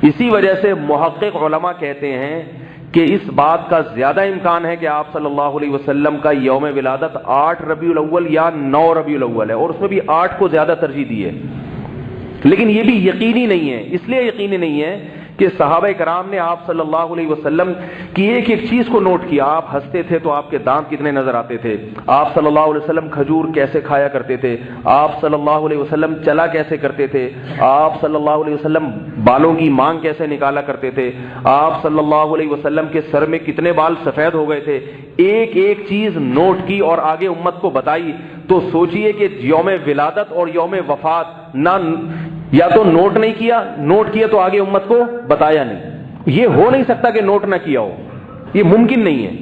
اسی وجہ سے محقق علماء کہتے ہیں کہ اس بات کا زیادہ امکان ہے کہ آپ صلی اللہ علیہ وسلم کا یوم ولادت 8 ربیع الاول یا 9 ربیع الاول ہے, اور اس میں بھی 8 کو زیادہ ترجیح دی ہے. لیکن یہ بھی یقینی نہیں ہے. اس لیے یقینی نہیں ہے کہ صحابہ کرام نے آپ صلی اللہ علیہ وسلم کی ایک ایک چیز کو نوٹ کیا. آپ ہنستے تھے تو آپ کے دانت کتنے نظر آتے تھے, آپ صلی اللہ علیہ وسلم کھجور کیسے کھایا کرتے تھے, آپ صلی اللہ علیہ وسلم چلا کیسے کرتے تھے, آپ صلی اللہ علیہ وسلم بالوں کی مانگ کیسے نکالا کرتے تھے, آپ صلی اللہ علیہ وسلم کے سر میں کتنے بال سفید ہو گئے تھے. ایک ایک چیز نوٹ کی اور آگے امت کو بتائی. تو سوچئے کہ یوم ولادت اور یوم وفات نہ یا تو نوٹ نہیں کیا, نوٹ کیا تو آگے امت کو بتایا نہیں. یہ ہو نہیں سکتا کہ نوٹ نہ کیا ہو, یہ ممکن نہیں ہے.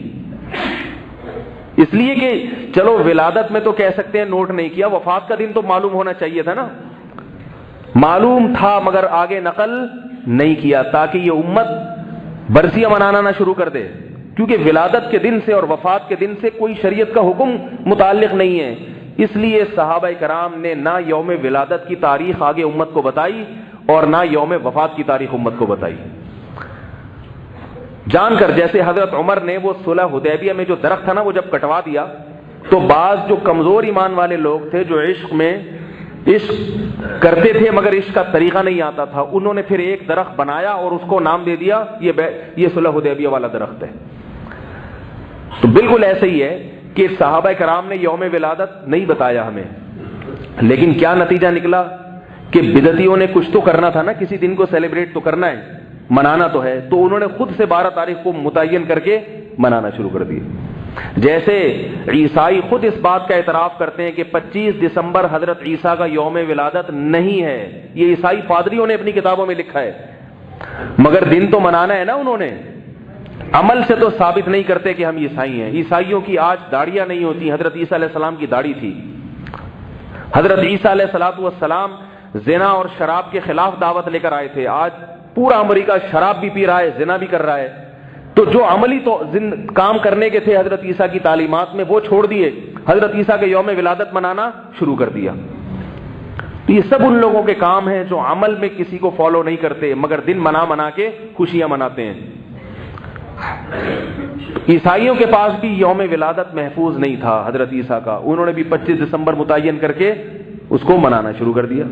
اس لیے کہ چلو ولادت میں تو کہہ سکتے ہیں نوٹ نہیں کیا, وفات کا دن تو معلوم ہونا چاہیے تھا نا. معلوم تھا مگر آگے نقل نہیں کیا تاکہ یہ امت برسیاں منانا نہ شروع کر دے, کیونکہ ولادت کے دن سے اور وفات کے دن سے کوئی شریعت کا حکم متعلق نہیں ہے. اس لیے صحابہ کرام نے نہ یوم ولادت کی تاریخ آگے امت کو بتائی اور نہ یوم وفات کی تاریخ امت کو بتائی. جان کر جیسے حضرت عمر نے وہ صلح حدیبیہ میں جو درخت تھا نا وہ جب کٹوا دیا تو بعض جو کمزور ایمان والے لوگ تھے جو عشق کرتے تھے مگر عشق کا طریقہ نہیں آتا تھا, انہوں نے پھر ایک درخت بنایا اور اس کو نام دے دیا یہ صلح حدیبیہ والا درخت ہے. تو بالکل ایسے ہی ہے کہ صحابہ کرام نے یوم ولادت نہیں بتایا ہمیں, لیکن کیا نتیجہ نکلا کہ بدعتیوں نے کچھ تو کرنا تھا نا, کسی دن کو سیلیبریٹ تو کرنا ہے, منانا تو ہے, تو انہوں نے خود سے 12 تاریخ کو متعین کر کے منانا شروع کر دیا. جیسے عیسائی خود اس بات کا اعتراف کرتے ہیں کہ 25 دسمبر حضرت عیسیٰ کا یوم ولادت نہیں ہے, یہ عیسائی پادریوں نے اپنی کتابوں میں لکھا ہے, مگر دن تو منانا ہے نا انہوں نے. عمل سے تو ثابت نہیں کرتے کہ ہم عیسائی ہیں. عیسائیوں کی آج داڑیاں نہیں ہوتی, حضرت عیسیٰ علیہ السلام کی داڑھی تھی. حضرت عیسیٰ علیہ السلام زنا اور شراب کے خلاف دعوت لے کر آئے تھے. آج پورا امریکہ شراب بھی پی رہا ہے, زنا بھی کر رہا ہے. تو جو عملی تو کام کرنے کے تھے حضرت عیسیٰ کی تعلیمات میں وہ چھوڑ دیے, حضرت عیسیٰ کے یوم ولادت منانا شروع کر دیا. یہ سب ان لوگوں کے کام ہیں جو عمل میں کسی کو فالو نہیں کرتے مگر دن منا کے خوشیاں مناتے ہیں. عیسائیوں کے پاس بھی یوم ولادت محفوظ نہیں تھا حضرت عیسیٰ کا, انہوں نے بھی 25 دسمبر متعین کر کے اس کو منانا شروع کر دیا.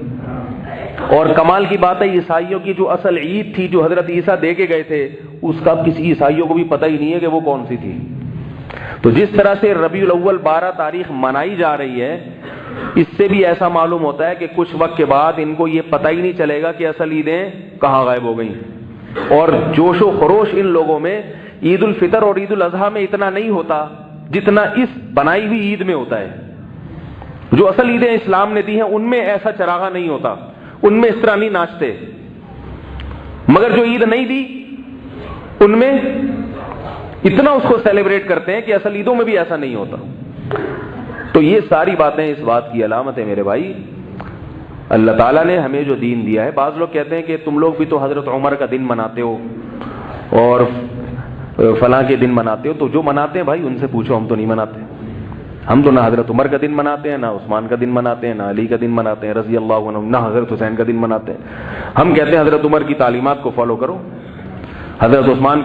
اور کمال کی بات ہے عیسائیوں کی جو اصل عید تھی جو حضرت عیسیٰ دے کے گئے تھے اس کا کسی عیسائیوں کو بھی پتہ ہی نہیں ہے کہ وہ کون سی تھی. تو جس طرح سے ربیع الاول 12 تاریخ منائی جا رہی ہے, اس سے بھی ایسا معلوم ہوتا ہے کہ کچھ وقت کے بعد ان کو یہ پتہ ہی نہیں چلے گا کہ اصل عیدیں کہاں غائب ہو گئیں. اور جوش و خروش ان لوگوں میں عید الفطر اور عید الاضحیٰ میں اتنا نہیں ہوتا جتنا اس بنائی ہوئی عید میں ہوتا ہے. جو اصل عیدیں اسلام نے دی ہیں ان میں ایسا چراغا نہیں ہوتا, ان میں اس طرح نہیں ناچتے, مگر جو عید نہیں دی ان میں اتنا اس کو سیلیبریٹ کرتے ہیں کہ اصل عیدوں میں بھی ایسا نہیں ہوتا. تو یہ ساری باتیں اس بات کی علامت ہے میرے بھائی, اللہ تعالیٰ نے ہمیں جو دین دیا ہے. بعض لوگ کہتے ہیں کہ تم لوگ بھی تو حضرت عمر کا دن مناتے ہو اور فلاں کے دن مناتے ہو, تو جو مناتے ہیں بھائی ان سے پوچھو, ہم تو نہیں مناتے. ہم تو نہ حضرت عمر کا دن مناتے ہیں, نہ عثمان کا دن مناتے ہیں, نہ علی کا دن مناتے ہیں رضی اللہ عنہ, نہ حضرت حسین کا دن مناتے ہیں. ہم کہتے ہیں حضرت عمر کی تعلیمات کو فالو کرو, حضرت عثمان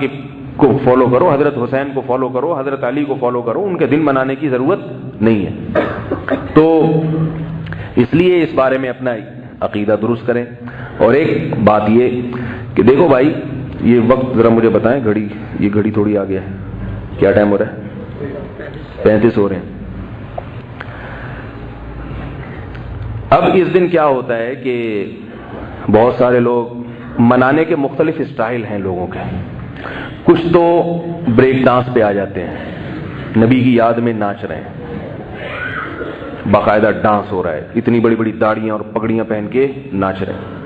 کو فالو کرو, حضرت حسین کو فالو کرو, حضرت علی کو فالو کرو, ان کے دن منانے کی ضرورت نہیں ہے. تو اس لیے اس بارے میں اپنا عقیدہ درست کریں. اور ایک بات یہ کہ دیکھو بھائی, یہ وقت ذرا مجھے بتائیں, یہ گھڑی تھوڑی آ گیا ہے, کیا ٹائم ہو رہا ہے؟ 35 ہو رہے ہیں. اب اس دن کیا ہوتا ہے کہ بہت سارے لوگ منانے کے مختلف اسٹائل ہیں لوگوں کے. کچھ تو بریک ڈانس پہ آ جاتے ہیں, نبی کی یاد میں ناچ رہے ہیں, باقاعدہ ڈانس ہو رہا ہے, اتنی بڑی بڑی داڑیاں اور پگڑیاں پہن کے ناچ رہے ہیں.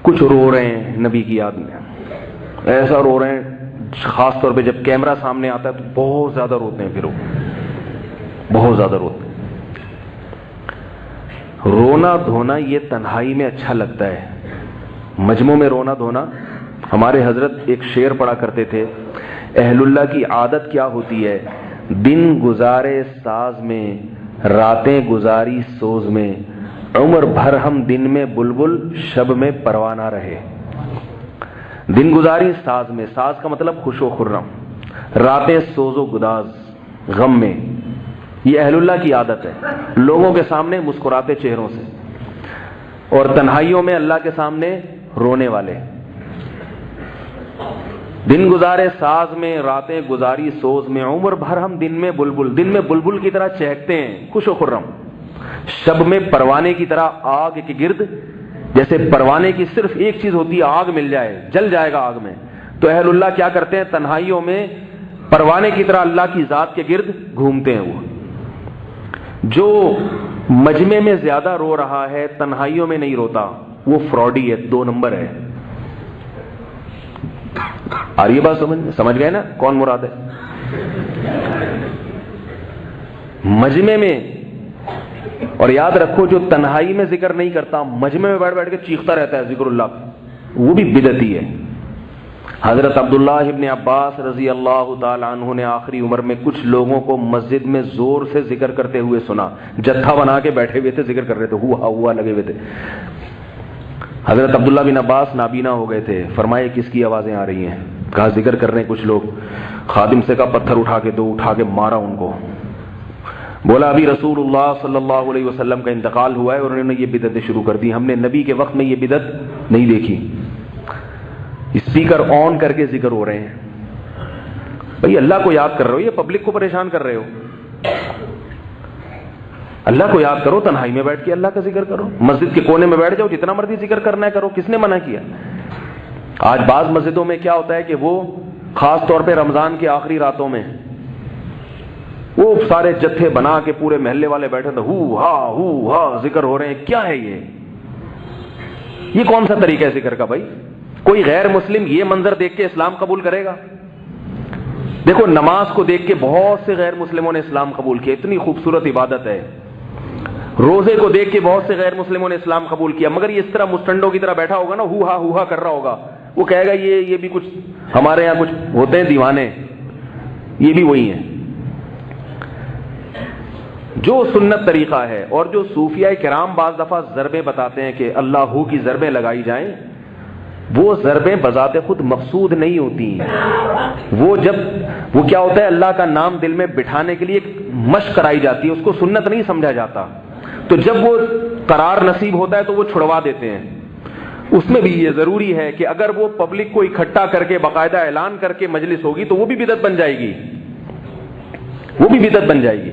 کچھ رو رہے ہیں نبی کی یاد میں, ایسا رو رہے ہیں خاص طور پہ جب کیمرہ سامنے آتا ہے تو بہت زیادہ روتے ہیں, پھر وہ بہت زیادہ روتے ہیں. رونا دھونا یہ تنہائی میں اچھا لگتا ہے, مجمع میں رونا دھونا. ہمارے حضرت ایک شعر پڑھا کرتے تھے, اہل اللہ کی عادت کیا ہوتی ہے, دن گزارے ساز میں راتیں گزاری سوز میں, عمر بھر ہم دن میں بلبل شب میں پروانہ رہے. دن گزاری ساز میں, ساز کا مطلب خوش و خرم, راتیں سوز و گداز غم میں. یہ اہل اللہ کی عادت ہے, لوگوں کے سامنے مسکراتے چہروں سے. اور تنہائیوں میں اللہ کے سامنے رونے والے. دن گزارے ساز میں، راتیں گزاری سوز میں، عمر بھر ہم دن میں بلبل کی طرح چہکتے ہیں خوش و خرم، شب میں پروانے کی طرح آگ کے گرد. جیسے پروانے کی صرف ایک چیز ہوتی ہے، آگ مل جائے جل جائے گا آگ میں. تو اہل اللہ کیا کرتے ہیں؟ تنہائیوں میں پروانے کی طرح اللہ کی ذات کے گرد گھومتے ہیں. وہ جو مجمع میں زیادہ رو رہا ہے تنہائیوں میں نہیں روتا، وہ فراڈی ہے، 2 نمبر ہے. آ رہی ہے بات سمجھ گئے نا کون مراد ہے؟ مجمع میں. اور یاد رکھو جو تنہائی میں ذکر نہیں کرتا، مجمع میں بیٹھ بیٹھ کے چیختا رہتا ہے ذکر اللہ، وہ بھی بدعتی ہے. حضرت عبداللہ ابن عباس رضی اللہ تعالی عنہ نے آخری عمر میں کچھ لوگوں کو مسجد میں زور سے ذکر کرتے ہوئے سنا. جتھا بنا کے بیٹھے ہوئے تھے، ذکر کر رہے تھے، ہوا لگے ہوئے تھے. حضرت عبداللہ بن عباس نابینا ہو گئے تھے. فرمائے کس کی آوازیں آ رہی ہیں؟ کہا ذکر کر رہے ہیں کچھ لوگ. خادم سے کہا پتھر اٹھا کے دو، اٹھا کے مارا ان کو. بولا ابھی رسول اللہ صلی اللہ علیہ وسلم کا انتقال ہوا ہے اور انہوں نے یہ بدعتیں شروع کر دی، ہم نے نبی کے وقت میں یہ بدعت نہیں دیکھی. اسپیکر آن کر کے ذکر ہو رہے ہیں. بھئی اللہ کو یاد کر رہے ہو، یہ پبلک کو پریشان کر رہے ہو. اللہ کو یاد کرو، تنہائی میں بیٹھ کے اللہ کا ذکر کرو. مسجد کے کونے میں بیٹھ جاؤ، جتنا مرضی ذکر کرنا ہے کرو، کس نے منع کیا؟ آج بعض مسجدوں میں کیا ہوتا ہے کہ وہ خاص طور پہ رمضان کی آخری راتوں میں وہ سارے جتھے بنا کے پورے محلے والے بیٹھے تھے، ہو ہا ذکر ہو رہے ہیں. کیا ہے یہ کون سا طریقہ ہے ذکر کا؟ بھائی کوئی غیر مسلم یہ منظر دیکھ کے اسلام قبول کرے گا؟ دیکھو نماز کو دیکھ کے بہت سے غیر مسلموں نے اسلام قبول کیا، اتنی خوبصورت عبادت ہے. روزے کو دیکھ کے بہت سے غیر مسلموں نے اسلام قبول کیا، مگر یہ اس طرح مسٹنڈوں کی طرح بیٹھا ہوگا نا، ہو ہا کر رہا ہوگا، وہ کہے گا یہ بھی کچھ ہمارے یہاں کچھ ہوتے ہیں دیوانے، یہ بھی وہی ہیں. جو سنت طریقہ ہے اور جو صوفیہ کرام بعض دفعہ ضربیں بتاتے ہیں کہ اللہ ہو کی ضربیں لگائی جائیں، وہ ضربیں بذات خود مقصود نہیں ہوتی. وہ کیا ہوتا ہے، اللہ کا نام دل میں بٹھانے کے لیے ایک مشق کرائی جاتی ہے، اس کو سنت نہیں سمجھا جاتا. تو جب وہ قرار نصیب ہوتا ہے تو وہ چھڑوا دیتے ہیں. اس میں بھی یہ ضروری ہے کہ اگر وہ پبلک کو اکٹھا کر کے باقاعدہ اعلان کر کے مجلس ہوگی تو وہ بھی بدعت بن جائے گی،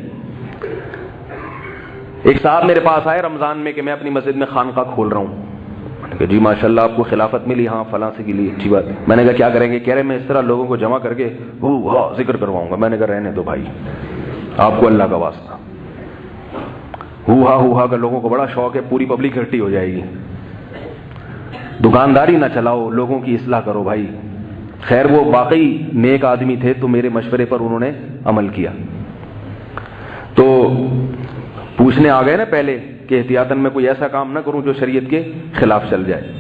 ایک صاحب میرے پاس آئے رمضان میں کہ میں اپنی مسجد میں خانقاہ کھول رہا ہوں. میں نے کہا جی ماشاءاللہ آپ کو خلافت ملی، ہاں فلاں سے کے لیے اچھی بات. میں نے کہا کیا کریں گے؟ کہہ رہے میں اس طرح لوگوں کو جمع کر کے ذکر کرواؤں گا. میں نے کہا رہنے دو بھائی، آپ کو اللہ کا واسطہ. ہوا کا لوگوں کو بڑا شوق ہے، پوری پبلک اکٹھی ہو جائے گی. دکانداری نہ چلاؤ، لوگوں کی اصلاح کرو بھائی. خیر وہ واقعی نیک آدمی تھے تو میرے مشورے پر انہوں نے عمل کیا. تو پوچھنے آ گئے نا پہلے کہ احتیاطاً میں کوئی ایسا کام نہ کروں جو شریعت کے خلاف چل جائے.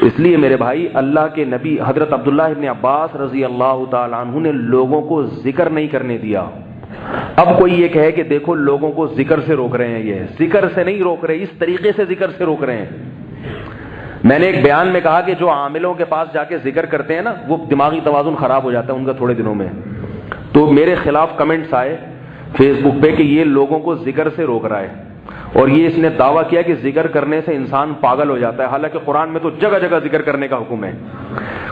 اس لیے میرے بھائی اللہ کے نبی حضرت عبداللہ ابن عباس رضی اللہ تعالی عنہ نے لوگوں کو ذکر نہیں کرنے دیا. اب کوئی یہ کہے کہ دیکھو لوگوں کو ذکر سے روک رہے ہیں، یہ ذکر سے نہیں روک رہے، اس طریقے سے ذکر سے روک رہے ہیں. میں نے ایک بیان میں کہا کہ جو عاملوں کے پاس جا کے ذکر کرتے ہیں نا، وہ دماغی توازن خراب ہو جاتا ہے ان کا تھوڑے دنوں میں. تو میرے خلاف کمنٹس آئے فیس بک پہ کہ یہ لوگوں کو ذکر سے روک رہا ہے، اور یہ اس نے دعویٰ کیا کہ ذکر کرنے سے انسان پاگل ہو جاتا ہے. حالانکہ قرآن میں تو جگہ جگہ ذکر کرنے کا حکم ہے،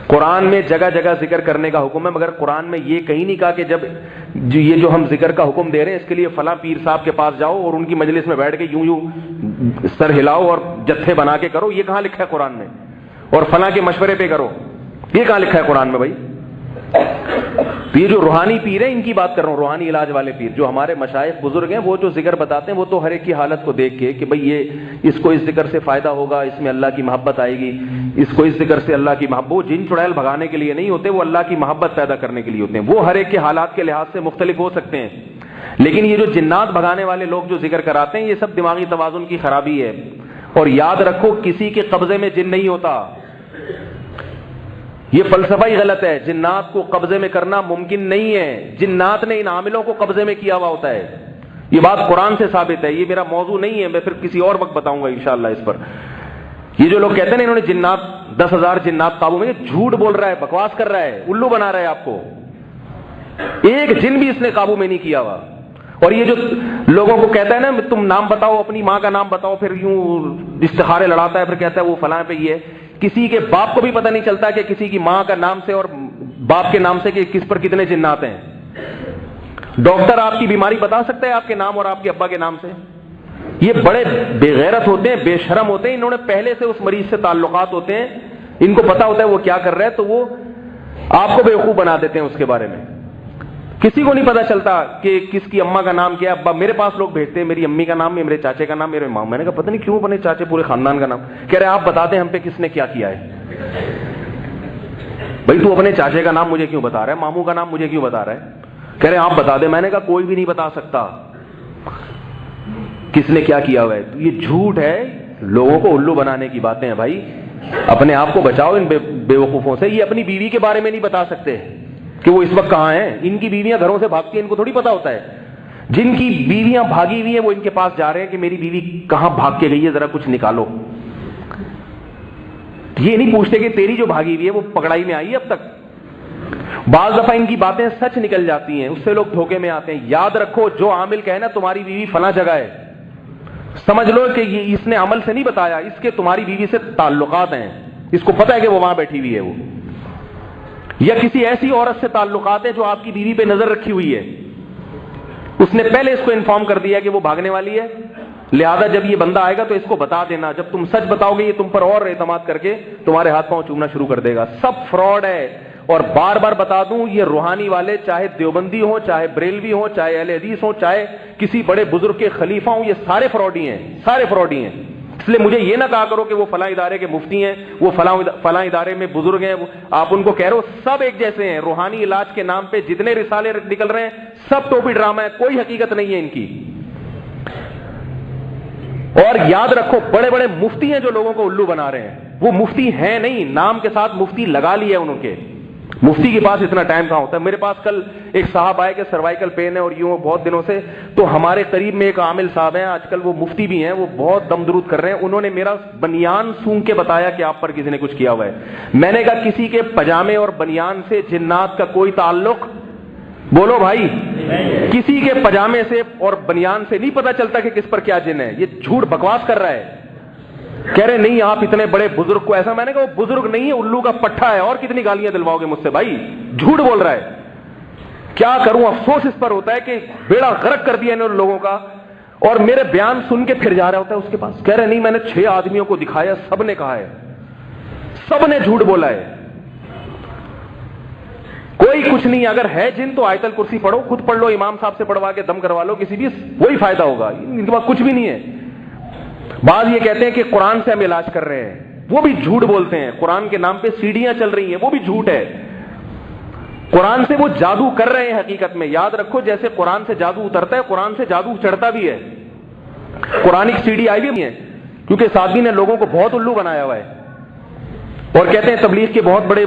قرآن میں جگہ جگہ ذکر کرنے کا حکم ہے، مگر قرآن میں یہ کہیں نہیں کہا کہ جب یہ جو ہم ذکر کا حکم دے رہے ہیں اس کے لیے فلاں پیر صاحب کے پاس جاؤ اور ان کی مجلس میں بیٹھ کے یوں سر ہلاؤ اور جتھے بنا کے کرو. یہ کہاں لکھا ہے قرآن میں؟ اور فلاں کے مشورے پہ کرو، یہ کہاں لکھا ہے قرآن میں بھائی؟ یہ جو روحانی پیر ہیں ان کی بات کر رہا ہوں، روحانی علاج والے پیر جو ہمارے مشائخ بزرگ ہیں، وہ جو ذکر بتاتے ہیں وہ تو ہر ایک کی حالت کو دیکھ کے کہ بھئی یہ اس کو اس ذکر سے فائدہ ہوگا، اس میں اللہ کی محبت آئے گی، اس کو اس ذکر سے اللہ کی محبت. وہ جن چڑیل بھگانے کے لیے نہیں ہوتے، وہ اللہ کی محبت پیدا کرنے کے لیے ہوتے ہیں. وہ ہر ایک کے حالات کے لحاظ سے مختلف ہو سکتے ہیں، لیکن یہ جو جنات بھگانے والے لوگ جو ذکر کراتے ہیں یہ سب دماغی توازن کی خرابی ہے. اور یاد رکھو کسی کے قبضے میں جن نہیں ہوتا، یہ فلسفہ ہی غلط ہے. جنات کو قبضے میں کرنا ممکن نہیں ہے، جنات نے ان عاملوں کو قبضے میں کیا ہوا ہوتا ہے. یہ بات قرآن سے ثابت ہے، یہ میرا موضوع نہیں ہے، میں پھر کسی اور وقت بتاؤں گا انشاءاللہ اس پر. یہ جو لوگ کہتے ہیں نا انہوں نے جنات 10,000 جنات قابو میں، یہ جھوٹ بول رہا ہے، بکواس کر رہا ہے، الو بنا رہا ہے آپ کو. ایک جن بھی اس نے قابو میں نہیں کیا ہوا. اور یہ جو لوگوں کو کہتا ہے نا تم نام بتاؤ, اپنی ماں کا نام بتاؤ, پھر یوں استخارے لڑاتا ہے, پھر کہتا ہے وہ فلاں پہ یہ, کسی کے باپ کو بھی پتہ نہیں چلتا کہ کسی کی ماں کا نام سے اور باپ کے نام سے کہ کس پر کتنے جنات ہیں. ڈاکٹر آپ کی بیماری بتا سکتا ہے آپ کے نام اور آپ کے ابا کے نام سے؟ یہ بڑے بے غیرت ہوتے ہیں, بے شرم ہوتے ہیں, انہوں نے پہلے سے اس مریض سے تعلقات ہوتے ہیں, ان کو پتا ہوتا ہے وہ کیا کر رہا ہے, تو وہ آپ کو بیوقوف بنا دیتے ہیں اس کے بارے میں. کسی کو نہیں پتا چلتا کہ کس کی اماں کا نام کیا ہے. میرے پاس لوگ بھیجتے ہیں میری امی کا نام, میرے چاچے کا نام, میرے ماں. میں نے کہا پتہ نہیں کیوں اپنے چاچے پورے خاندان کا نام کہہ رہے آپ بتا دیں ہم پہ کس نے کیا کیا ہے. بھائی تو اپنے چاچے کا نام مجھے کیوں بتا رہا ہے, ماموں کا نام مجھے کیوں بتا رہا ہے؟ کہہ رہے آپ بتا دیں. میں نے کہا کوئی بھی نہیں بتا سکتا کس نے کیا کیا ہوا ہے. تو یہ جھوٹ ہے, لوگوں کو الو بنانے کی باتیں ہیں. بھائی اپنے آپ کو بچاؤ ان بے وقوفوں سے. یہ اپنی بیوی کے بارے میں نہیں بتا سکتے کہ وہ اس وقت کہاں ہیں. ان کی بیویاں گھروں سے بھاگتی ہیں, ان کو تھوڑی پتا ہوتا ہے. جن کی بیویاں بھاگی ہوئی ہیں وہ ان کے پاس جا رہے ہیں کہ میری بیوی کہاں بھاگ کے گئی ہے, ذرا کچھ نکالو. یہ نہیں پوچھتے کہ تیری جو بھاگی ہوئی ہے وہ پکڑائی میں آئی ہے اب تک. بعض دفعہ ان کی باتیں سچ نکل جاتی ہیں, اس سے لوگ دھوکے میں آتے ہیں. یاد رکھو جو عامل کہے نا تمہاری بیوی فلاں جگہ ہے, سمجھ لو کہ یہ اس نے عمل سے نہیں بتایا, اس کے تمہاری بیوی سے تعلقات ہیں, اس کو پتا ہے کہ وہ وہاں بیٹھی ہوئی ہے وہ, یا کسی ایسی عورت سے تعلقات ہیں جو آپ کی بیوی پہ نظر رکھی ہوئی ہے, اس نے پہلے اس کو انفارم کر دیا کہ وہ بھاگنے والی ہے, لہذا جب یہ بندہ آئے گا تو اس کو بتا دینا. جب تم سچ بتاؤ گے یہ تم پر اور اعتماد کر کے تمہارے ہاتھ پاؤں چومنا شروع کر دے گا. سب فراڈ ہے. اور بار بار بتا دوں, یہ روحانی والے چاہے دیوبندی ہوں, چاہے بریلوی ہوں, چاہے اہل حدیث ہوں, چاہے کسی بڑے بزرگ کے خلیفہ ہوں, یہ سارے فراڈی ہیں, سارے فراڈی ہیں. اس لیے مجھے یہ نہ کہا کرو کہ وہ فلاں ادارے کے مفتی ہیں, وہ فلاں ادارے میں بزرگ ہیں, آپ ان کو کہہ رہے ہو سب ایک جیسے ہیں. روحانی علاج کے نام پہ جتنے رسالے نکل رہے ہیں سب ٹوپی ڈرامہ ہے, کوئی حقیقت نہیں ہے ان کی. اور یاد رکھو بڑے بڑے مفتی ہیں جو لوگوں کو الو بنا رہے ہیں, وہ مفتی ہیں نہیں, نام کے ساتھ مفتی لگا لیا انہوں کے. مفتی کے پاس اتنا ٹائم کہاں ہوتا ہے. میرے پاس کل ایک صاحب آئے کہ سروائیکل پین ہے اور یوں بہت دنوں سے, تو ہمارے قریب میں ایک عامل صاحب ہیں, آج کل وہ مفتی بھی ہیں, وہ بہت دم درود کر رہے ہیں. انہوں نے میرا بنیان سونگ کے بتایا کہ آپ پر کسی نے کچھ کیا ہوا ہے. میں نے کہا کسی کے پجامے اور بنیان سے جنات کا کوئی تعلق؟ بولو بھائی, کسی کے پجامے سے اور بنیان سے نہیں پتا چلتا کہ کس پر کیا جن ہے. یہ جھوٹ بکواس کر رہا ہے. کہہ رہے نہیں آپ اتنے بڑے بزرگ کو ایسا. میں نے کہا وہ بزرگ نہیں ہے, الو کا پٹھا ہے, اور کتنی گالیاں دلواؤ گے مجھ سے بھائی, جھوٹ بول رہا ہے. کیا کروں, افسوس اس پر ہوتا ہے کہ بیڑا غرق کر دیا انہوں لوگوں کا, اور میرے بیان سن کے پھر جا رہا ہوتا ہے اس کے پاس. کہہ رہے نہیں میں نے 6 آدمیوں کو دکھایا, سب نے کہا ہے, سب نے جھوٹ بولا ہے, کوئی کچھ نہیں. اگر ہے جن تو آیت الکرسی پڑھو, خود پڑھ لو, امام صاحب سے پڑھوا کے دم کروا لو کسی بھی, وہی فائدہ ہوگا. ان کے پاس کچھ بھی نہیں ہے. بعض یہ کہتے ہیں کہ قرآن سے ہم علاج کر رہے ہیں, وہ بھی جھوٹ بولتے ہیں. قرآن کے نام پہ سیڑھیاں چل رہی ہیں, وہ بھی جھوٹ ہے. قرآن سے وہ جادو کر رہے ہیں حقیقت میں. یاد رکھو جیسے قرآن سے جادو اترتا ہے, قرآن سے جادو چڑھتا بھی ہے. قرآن کی سیڑھی آئی بھی ہے, کیونکہ سادگی نے لوگوں کو بہت الو بنایا ہوا ہے. اور کہتے ہیں تبلیغ کے بہت بڑے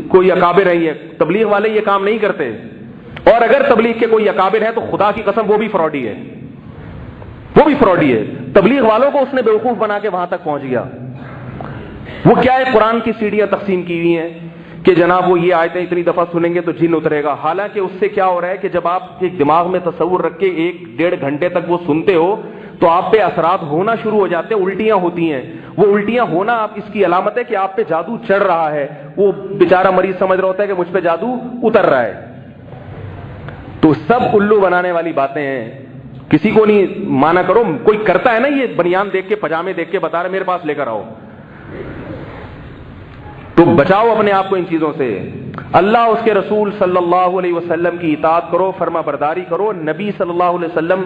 کوئی اکابر ہیں, یہ تبلیغ والے یہ کام نہیں کرتے. اور اگر تبلیغ کے کوئی اکابر ہیں تو خدا کی قسم وہ بھی فراڈی ہے, وہ بھی فراڈی ہے. تبلیغ والوں کو اس نے بیوقوف بنا کے وہاں تک پہنچ گیا. وہ کیا ہے, قرآن کی سیڑھیاں تقسیم کی ہوئی ہیں کہ جناب وہ یہ آیتیں اتنی دفعہ سنیں گے تو جن اترے گا. حالانکہ اس سے کیا ہو رہا ہے کہ جب آپ ایک دماغ میں تصور رکھ کے 1-1.5 گھنٹے تک وہ سنتے ہو تو آپ پہ اثرات ہونا شروع ہو جاتے ہیں, الٹیاں ہوتی ہیں. وہ الٹیاں ہونا آپ اس کی علامت ہے کہ آپ پہ جادو چڑھ رہا ہے. وہ بیچارہ مریض سمجھ رہا ہوتا ہے کہ مجھ پہ جادو اتر رہا ہے. تو سب الو بنانے والی باتیں ہیں, کسی کو نہیں مانا کرو. کوئی کرتا ہے نا یہ بنیان دیکھ کے, پجامے دیکھ کے بتا رہے میرے پاس لے کر آؤ, تو بچاؤ اپنے آپ کو ان چیزوں سے. اللہ اس کے رسول صلی اللہ علیہ وسلم کی اطاعت کرو, فرما برداری کرو. نبی صلی اللہ علیہ وسلم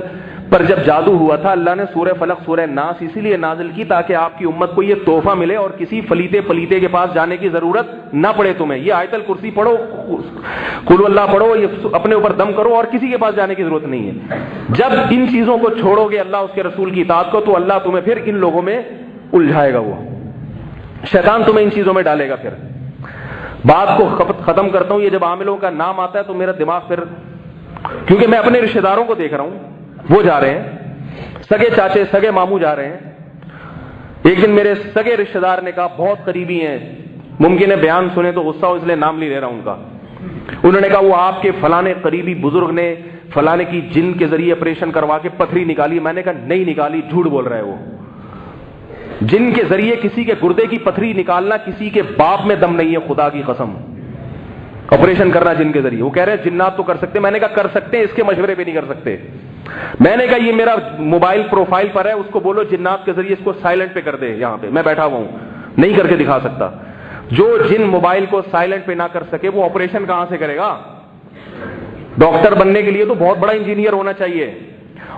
پر جب جادو ہوا تھا اللہ نے سورہ فلق سورہ ناس اسی لیے نازل کی تاکہ آپ کی امت کو یہ تحفہ ملے اور کسی فلیتے کے پاس جانے کی ضرورت نہ پڑے تمہیں. یہ آیت الکرسی پڑھو, قل اللہ پڑھو, یہ اپنے اوپر دم کرو, اور کسی کے پاس جانے کی ضرورت نہیں ہے. جب ان چیزوں کو چھوڑو گے اللہ اس کے رسول کی اطاعت کو, تو اللہ تمہیں پھر ان لوگوں میں الجھائے گا. وہ شیطان تمہیں ان چیزوں میں ڈالے گا. پھر بات کو ختم کرتا ہوں. یہ جب عاملوں کا نام آتا ہے تو میرا دماغ پھر, کیونکہ میں اپنے رشتہ داروں کو دیکھ رہا ہوں, وہ جا رہے ہیں, سگے چاچے سگے ماموں جا رہے ہیں. ایک دن میرے سگے رشتہ دار نے کہا, بہت قریبی ہیں, ممکن ہے بیان سنے تو غصہ ہو اس لیے نام نہیں لے رہا ان کا. انہوں نے کہا وہ آپ کے فلانے قریبی بزرگ نے فلاں کی جن کے ذریعے آپریشن کروا کے پتھری نکالی. میں نے کہا نہیں نکالی, جھوٹ بول رہا ہے وہ. جن کے ذریعے کسی کے گردے کی پتھری نکالنا کسی کے باپ میں دم نہیں ہے, خدا کی قسم. آپریشن کرنا جن کے ذریعے, وہ کہہ رہے ہیں جنات تو کر سکتے. میں نے کہا کر سکتے ہیں, اس کے مشورے پہ نہیں کر سکتے. میں نے کہا یہ میرا موبائل پروفائل پر ہے, اس کو بولو جنات کے ذریعے اس کو سائلنٹ پہ کر دے. یہاں پہ میں بیٹھا ہوا ہوں, نہیں کر کے دکھا سکتا. جو جن موبائل کو سائلنٹ پہ نہ کر سکے وہ آپریشن کہاں سے کرے گا؟ ڈاکٹر بننے کے لیے تو بہت بڑا انجینئر ہونا چاہیے.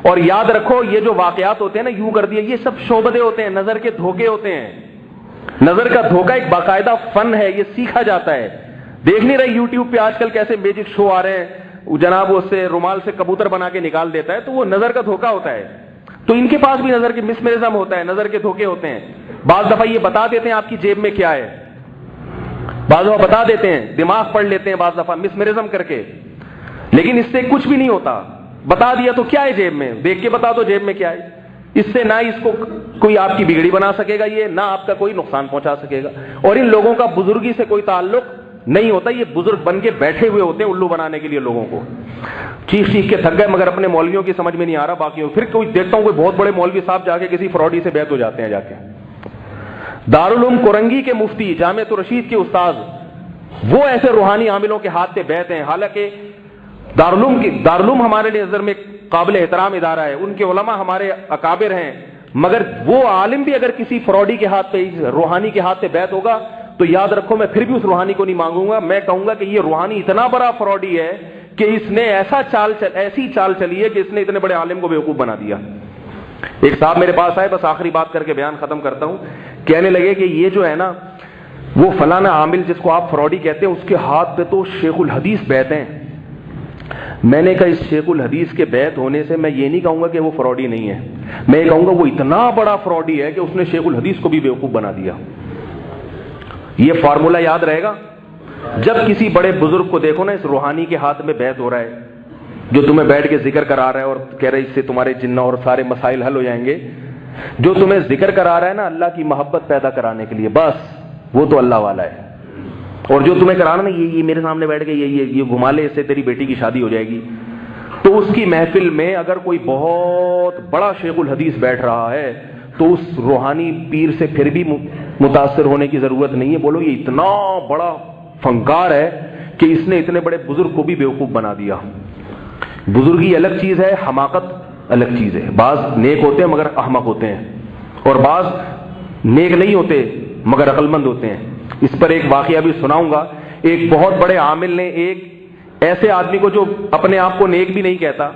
اور یاد رکھو یہ جو واقعات ہوتے ہیں نا, یوں کر دیے, یہ سب شعبدے ہوتے ہیں, نظر کے دھوکے ہوتے ہیں. نظر کا دھوکہ ایک باقاعدہ فن ہے, یہ سیکھا جاتا ہے. دیکھ نہیں رہے یوٹیوب پہ آج کل کیسے میجک شو آ رہے ہیں, جناب اس سے رومال سے کبوتر بنا کے نکال دیتا ہے, تو وہ نظر کا دھوکہ ہوتا ہے. تو ان کے پاس بھی نظر کے مسمرزم ہوتا ہے, نظر کے دھوکے ہوتے ہیں. بعض دفعہ یہ بتا دیتے ہیں آپ کی جیب میں کیا ہے, بعض دفعہ بتا دیتے ہیں, دماغ پڑھ لیتے ہیں بعض دفعہ مسمرزم کر کے, لیکن اس سے کچھ بھی نہیں ہوتا. بتا دیا تو کیا ہے جیب میں, دیکھ کے بتا دو جیب میں کیا ہے. اس سے نہ اس کو کوئی آپ کی بگڑی بنا سکے گا, یہ نہ آپ کا کوئی نقصان پہنچا سکے گا. اور ان لوگوں کا بزرگی سے کوئی تعلق نہیں ہوتا, یہ بزرگ بن کے بیٹھے ہوئے ہوتے ہیں الو بنانے کے لیے لوگوں کو. چیخ چیخ کے تھک گئے, مگر اپنے مولویوں کی سمجھ میں نہیں آ رہا باقیوں. پھر کوئی دیکھتا ہوں کوئی بہت بڑے مولوی صاحب جا کے کسی فراڈی سے بیعت ہو جاتے ہیں. جا کے دارالعلوم کورنگی کے مفتی, جامعۃ الرشید کے استاذ, وہ ایسے روحانی عاملوں کے ہاتھ سے بیعت ہیں. حالانکہ دارالعلوم ہمارے نظر میں قابل احترام ادارہ ہے, ان کے علماء ہمارے اکابر ہیں, مگر وہ عالم بھی اگر کسی فراڈی کے ہاتھ پہ, روحانی کے ہاتھ سے بیعت ہوگا تو یاد رکھو میں پھر بھی اس روحانی کو نہیں مانگوں گا. میں کہوں گا کہ یہ روحانی اتنا بڑا فراڈی ہے کہ اس نے ایسی چال چلی ہے کہ اس نے اتنے بڑے عالم کو بیوقوف بنا دیا. ایک صاحب میرے پاس آئے, بس آخری بات کر کے بیان ختم کرتا ہوں. کہنے لگے کہ یہ جو ہے نا وہ فلانا عامل جس کو آپ فراڈی کہتے ہیں, اس کے ہاتھ پہ تو شیخ الحدیث بیعت ہیں. میں نے کہا اس شیخ الحدیث کے بیعت ہونے سے میں یہ نہیں کہوں گا کہ وہ فراڈی نہیں ہے, میں یہ کہوں گا وہ اتنا بڑا فراڈی ہے کہ اس نے شیخ الحدیث کو بھی بیوقوف بنا دیا. یہ فارمولہ یاد رہے گا. جب کسی بڑے بزرگ کو دیکھو نا اس روحانی کے ہاتھ میں بیعت ہو رہا ہے, جو تمہیں بیٹھ کے ذکر کرا رہا ہے اور کہہ رہا ہے اس سے تمہارے جنہ اور سارے مسائل حل ہو جائیں گے, جو تمہیں ذکر کرا رہا ہے نا اللہ کی محبت پیدا کرانے کے لیے, بس وہ تو اللہ والا ہے. اور جو تمہیں کرانا نا یہ میرے سامنے بیٹھ کے یہ گھما لے, اس سے تیری بیٹی کی شادی ہو جائے گی, تو اس کی محفل میں اگر کوئی بہت بڑا شیخ الحدیث بیٹھ رہا ہے تو اس روحانی پیر سے پھر بھی متاثر ہونے کی ضرورت نہیں ہے. بولو یہ اتنا بڑا فنکار ہے کہ اس نے اتنے بڑے بزرگ کو بھی بیوقوف بنا دیا. بزرگی الگ چیز ہے, حماقت الگ چیز ہے. بعض نیک ہوتے ہیں مگر احمق ہوتے ہیں, اور بعض نیک نہیں ہوتے مگر عقل مند ہوتے ہیں. اس پر ایک واقعہ بھی سناؤں گا. ایک بہت بڑے عامل نے ایک ایسے آدمی کو جو اپنے آپ کو نیک بھی نہیں کہتا,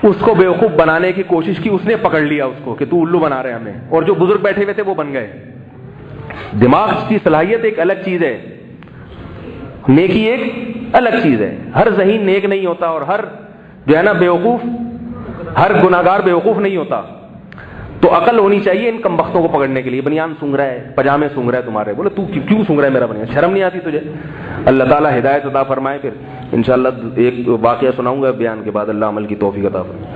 اس کو بیوقوف بنانے کی کوشش کی. اس نے پکڑ لیا اس کو کہ تو الو بنا رہے ہمیں, اور جو بزرگ بیٹھے ہوئے تھے وہ بن گئے. دماغ کی صلاحیت ایک الگ چیز ہے, نیکی ایک الگ چیز ہے. ہر ذہین نیک نہیں ہوتا, اور ہر جو ہے نا بیوقوف, ہر گناہگار بیوقوف نہیں ہوتا. تو عقل ہونی چاہیے ان کم بختوں کو پکڑنے کے لیے. بنیان سونگ رہا ہے, پجامے سونگ رہا ہے تمہارے, بولے تو کیوں سونگ رہا ہے میرا بنیان, شرم نہیں آتی تجھے؟ اللہ تعالیٰ ہدایت عطا فرمائے. پھر انشاءاللہ ایک واقعہ سناؤں گا بیان کے بعد, اللہ عمل کی توفیق عطا فرمائے.